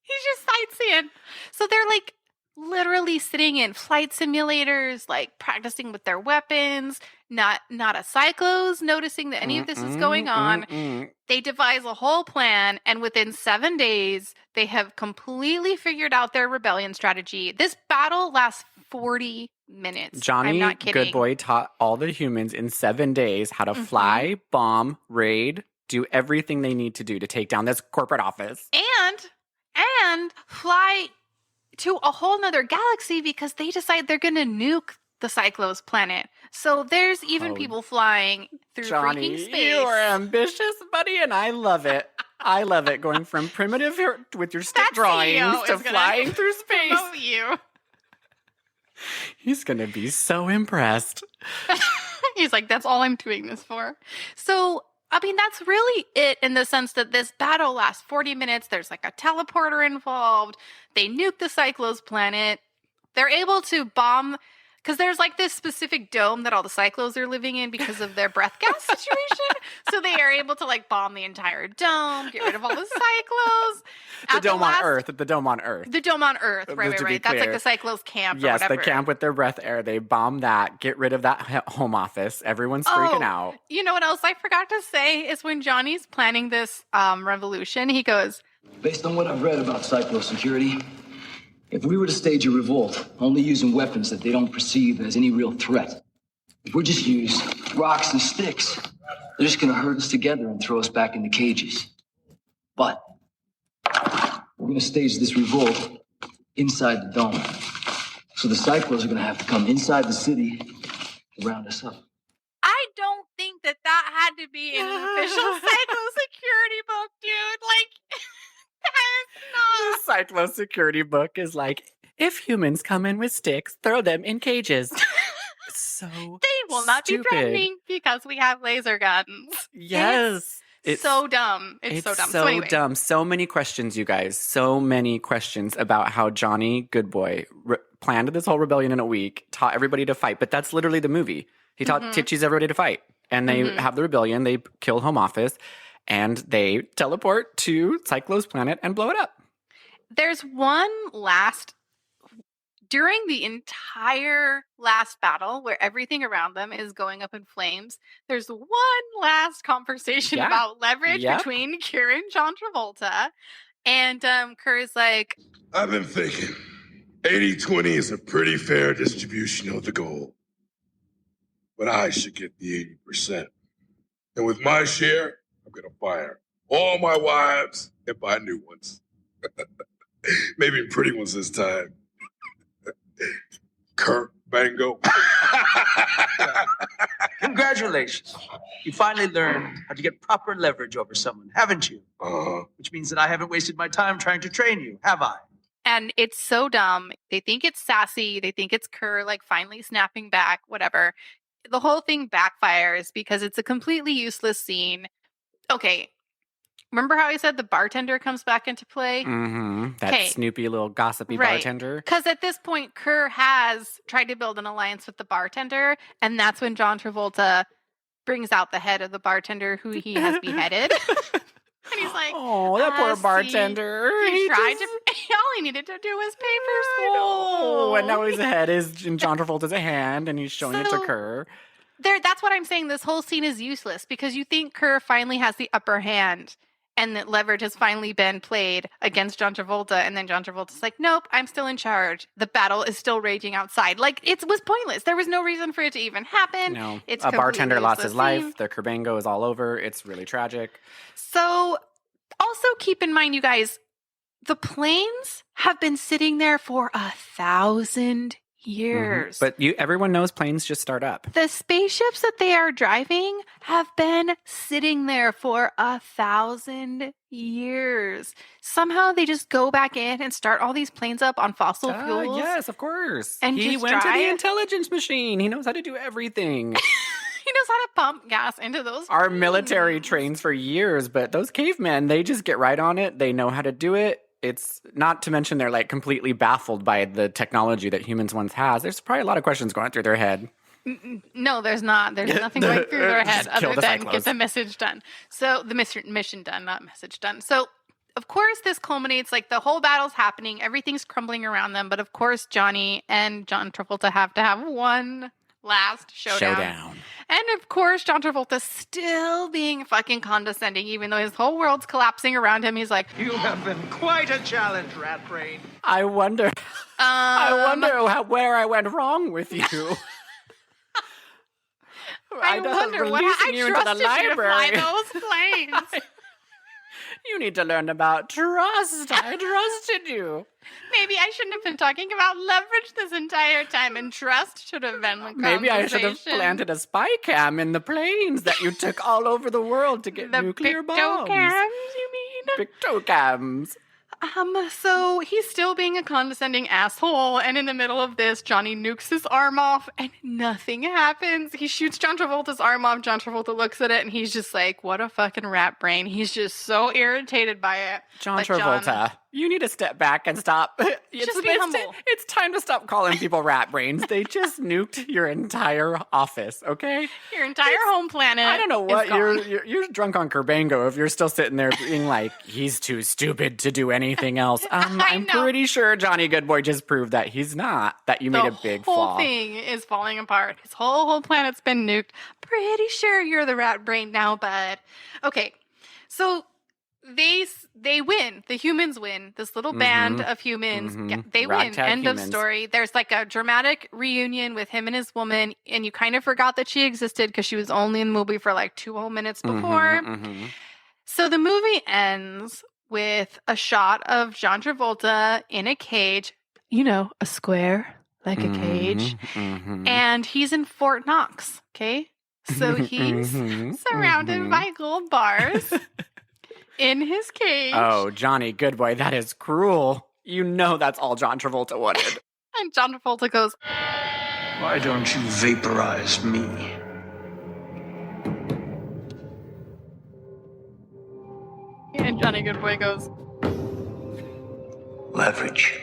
He's just sightseeing. So they're like literally sitting in flight simulators, like practicing with their weapons. Not a Psychlos noticing that any of this is going on. They devise a whole plan, and within 7 days, they have completely figured out their rebellion strategy. This battle lasts 40 minutes. Johnny I'm not kidding. Goodboy taught all the humans in 7 days how to fly, bomb, raid, do everything they need to do to take down this corporate office. And fly to a whole nother galaxy, because they decide they're going to nuke the Psychlos planet. So there's even people flying through Johnny, freaking space. You are ambitious, buddy, and I love it. I love it. Going from primitive with your stick drawings to flying through space. You. He's going to be so impressed. He's like, that's all I'm doing this for. So I mean, that's really it in the sense that this battle lasts 40 minutes. There's like a teleporter involved. They nuke the Psychlos planet. They're able to bomb, because there's like this specific dome that all the Psychlos are living in because of their breath gas situation. So they are able to like bomb the entire dome, get rid of all the Psychlos. The dome on Earth. The dome on Earth. The dome on Earth. Right. That's like the Psychlos camp or whatever. Yes, the camp with their breath air. They bomb that, get rid of that home office. Everyone's freaking out. You know what else I forgot to say is when Johnny's planning this revolution, he goes, Based on what I've read about Psychlo security, if we were to stage a revolt, only using weapons that they don't perceive as any real threat, if we just use rocks and sticks, they're just gonna herd us together and throw us back in the cages. But we're gonna stage this revolt inside the dome. So the Psychlos are gonna have to come inside the city to round us up. I don't think that had to be in an official Psycho security book, dude. Like, that is not. The Psychlo security book is like, if humans come in with sticks, throw them in cages. So they will not stupid. be threatening because we have laser guns. Yes. It's so dumb. It's so dumb. So anyway. Dumb. So many questions, you guys. So many questions about how Johnny Goodboy planned this whole rebellion in a week, taught everybody to fight. But that's literally the movie. He taught Titchies everybody to fight. And they have the rebellion. They kill Home Office. And they teleport to Psychlo's planet and blow it up. There's one last... During the entire last battle, where everything around them is going up in flames, there's one last conversation about leverage between Kira and John Travolta. And Kerr is like, I've been thinking 80-20 is a pretty fair distribution of the gold. But I should get the 80%. And with my share, I'm going to fire all my wives and buy new ones. Maybe pretty ones this time. Kurt Bango. Congratulations. You finally learned how to get proper leverage over someone, haven't you? Which means that I haven't wasted my time trying to train you, have I? And it's so dumb. They think it's sassy. They think it's Kerr, like, finally snapping back, whatever. The whole thing backfires because it's a completely useless scene. Okay. Remember how I said the bartender comes back into play? Mm-hmm. That snoopy little gossipy bartender. Because at this point, Kerr has tried to build an alliance with the bartender, and that's when John Travolta brings out the head of the bartender who he has beheaded. And he's like, oh, that poor bartender. He tried to, all he needed to do was pay for school. Oh, and now his head is in John Travolta's hand, and he's showing it to Kerr. That's what I'm saying. This whole scene is useless because you think Kerr finally has the upper hand. And that leverage has finally been played against John Travolta. And then John Travolta's like, nope, I'm still in charge. The battle is still raging outside. Like, it was pointless. There was no reason for it to even happen. No. It's a bartender lost his life. The Kerbango is all over. It's really tragic. So, also keep in mind, you guys, the planes have been sitting there for 1,000 years. But everyone knows planes just start up. The spaceships that they are driving have been sitting there for 1,000 years. Somehow they just go back in and start all these planes up on fossil fuels. Yes, of course. And he went to the intelligence machine. He knows how to do everything. He knows how to pump gas into those Our planes. military trains for years, but those cavemen, they just get right on it. They know how to do it. It's not to mention they're like completely baffled by the technology that humans once has. There's probably a lot of questions going through their head. No, there's not. There's nothing going through their head other than Psychlos. get the message done. So the mission done, not message done. So of course this culminates, like the whole battle's happening. Everything's crumbling around them. But of course Johnny and John Travolta have to have one last showdown. And of course, John Travolta still being fucking condescending, even though his whole world's collapsing around him. He's like, You have been quite a challenge, Rat Brain. I wonder where I went wrong with you. I wonder what I trusted you to fly those planes. You need to learn about trust. I trusted you. Maybe I shouldn't have been talking about leverage this entire time, and trust should have been the conversation. Maybe I should have planted a spy cam in the planes that you took all over the world to get nuclear bombs. Picto-Cams, you mean? Picto-Cams. So he's still being a condescending asshole, and in the middle of this, Johnny nukes his arm off, and nothing happens. He shoots John Travolta's arm off. John Travolta looks at it, and he's just like, what a fucking rat brain. He's just so irritated by it. John But Travolta, you need to step back and stop. Just be humble. It's time to stop calling people rat brains. They just nuked your entire office, okay? Your entire home planet. I don't know what is gone. you're drunk on Kerbango if you're still sitting there being like, he's too stupid to do anything else. I'm know. pretty sure Johnny Goodboy just proved that he's not, that you made a big The whole flaw. thing is falling apart. His whole planet's been nuked. Pretty sure you're the rat brain now, bud. Okay, so they win. The humans win. This little band of humans, they win. Ragtag End humans. of story. There's like a dramatic reunion with him and his woman, and you kind of forgot that she existed because she was only in the movie for like 2 whole minutes before. So the movie ends with a shot of John Travolta in a cage, a square, like a cage, and he's in Fort Knox, okay? So he's surrounded by gold bars in his cage. Oh, Johnny Goodboy, that is cruel. You know that's all John Travolta wanted. And John Travolta goes, Why don't you vaporize me? and Johnny Goodboy goes, Leverage.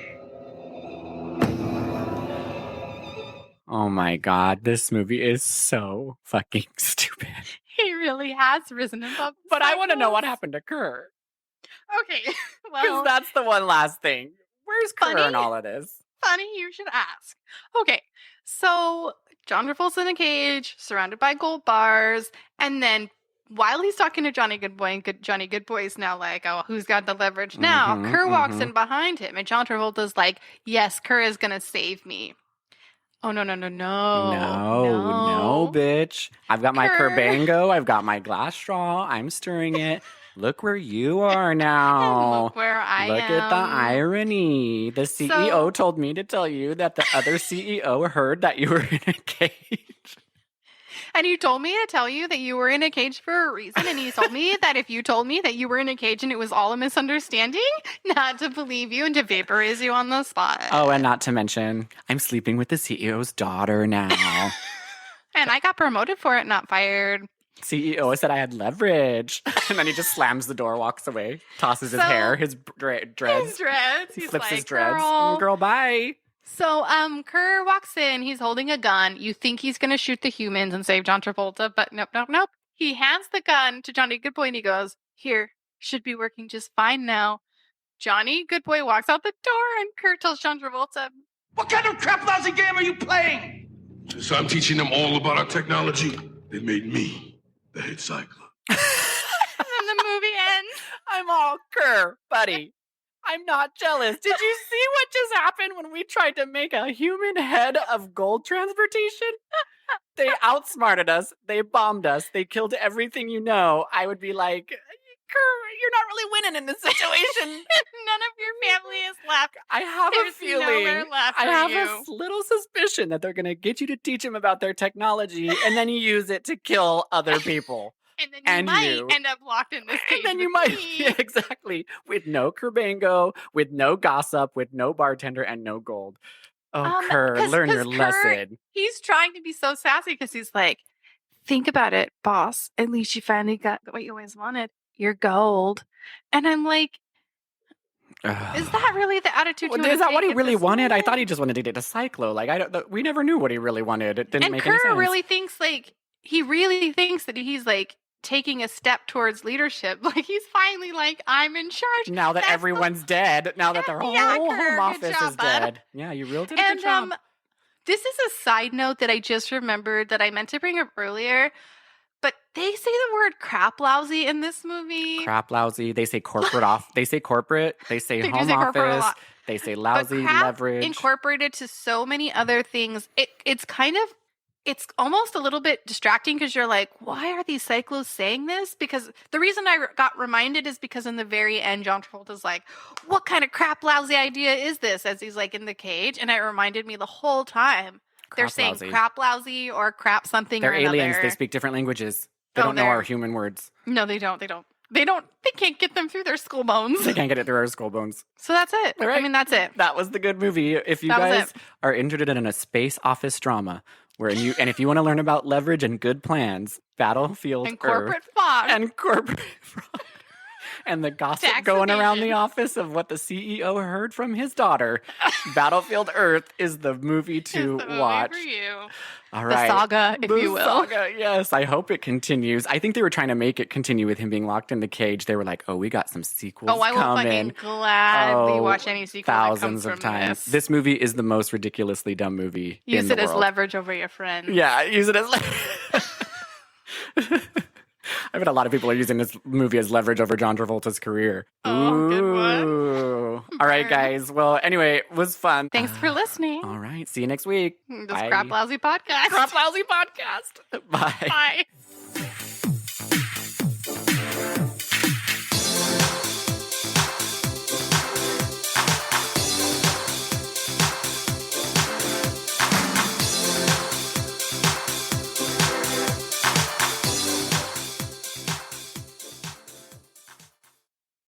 Oh my God, this movie is so fucking stupid. he really has risen above. the But I want to know cycles. what happened to Kerr. Okay, Because well, that's the one last thing. Where's Kerr Funny. in all of this? funny you should ask. Okay, so John Travolta's in a cage, surrounded by gold bars, and then while he's talking to Johnny Goodboy, and Johnny Goodboy's now like, oh, who's got the leverage now? Kerr walks in behind him, and John Travolta's like, yes, Kerr is going to save me. Oh, no. No, bitch. I've got my Kerr. Kerbango. I've got my glass straw. I'm stirring it. Look where you are And now. look where I Look am. at the irony. The CEO told me to tell you that the other CEO heard that you were in a cage. And you told me to tell you that you were in a cage for a reason. And you told me that if you told me that you were in a cage and it was all a misunderstanding, not to believe you and to vaporize you on the spot. Oh, and not to mention, I'm sleeping with the CEO's daughter now. And I got promoted for it, not fired. CEO said I had leverage. And then he just slams the door, walks away, tosses his So- hair, his dreads. His dreads. He's flips like, his dreads. Girl. Girl, bye. So, Kerr walks in. He's holding a gun. You think he's going to shoot the humans and save John Travolta, but nope. He hands the gun to Johnny Goodboy and he goes, here, should be working just fine now. Johnny Goodboy walks out the door and Kerr tells John Travolta, What kind of crap-lousy game are you playing? Since I'm teaching them all about our technology, they made me the head Cyclops. and then the movie ends. I'm all Kerr, buddy. I'm not jealous. Did you see what just happened when we tried to make a human head of gold transportation? They outsmarted us. They bombed us. They killed everything you know. I would be like, Kerr, you're not really winning in this situation. None of your family is left. I have There's a feeling. nowhere left I for have you. a little suspicion that they're going to get you to teach them about their technology and then you use it to kill other people. And then you And might you. end up locked in this cage. And then you with might, me. yeah, exactly, with no Kerbango, with no gossip, with no bartender, and no gold. Oh, Kerr, 'cause- learn your 'cause Kerr, lesson. He's trying to be so sassy because he's like, think about it, boss. At least you finally got what you always wanted. Your gold. And I'm like, is that really the attitude you Is that what he take at really this wanted? I moment? thought he just wanted to date a Psychlo. Like, we never knew what he really wanted. It didn't And make Kerr any sense. really thinks like, he really thinks that he's like taking a step towards leadership. Like he's finally like, I'm in charge. Now that That's everyone's dead, now that their whole Yeah, home Kerr, good office job, is bud. dead. Yeah, you really did a good And job. this is a side note that I just remembered that I meant to bring up earlier. But they say the word crap-lousy in this movie. Crap-lousy. They say corporate off. They say corporate. They say They do home say corporate a office. lot. They say But lousy crap leverage. incorporated to so many other things. It's kind of, it's almost a little bit distracting because you're like, why are these Psychlos saying this? Because the reason I got reminded is because in the very end, John Travolta's like, what kind of crap-lousy idea is this? As he's like in the cage. And it reminded me the whole time. They're saying Crap-lousy. crap-lousy or crap something They're or aliens. another. They speak different languages. They Oh, don't know they're- our human words. No, they don't. They don't. They can't get them through their skull bones. They can't get it through our skull bones. So that's it. All right. I mean, that's it. That was the good movie. If you guys are interested in a space office drama, if you want to learn about leverage and good plans, Battlefield And corporate Earth, fraud. and corporate fraud. And the gossip going around the office of what the CEO heard from his daughter. Battlefield Earth is the movie to watch. For you. All right. The saga, if you will. Saga, yes. I hope it continues. I think they were trying to make it continue with him being locked in the cage. They were like, oh, we got some sequels coming. I will fucking gladly watch any sequel thousands that of comes from times. this. This movie is the most ridiculously dumb movie in the Use it as world. leverage over your friends. Yeah, use it as I bet a lot of people are using this movie as leverage over John Travolta's career. Oh, good one. All right, guys. Well, anyway, it was fun. Thanks for listening. All right. See you next week. This Crap-Lousy podcast. Crap-Lousy podcast. Bye. Bye.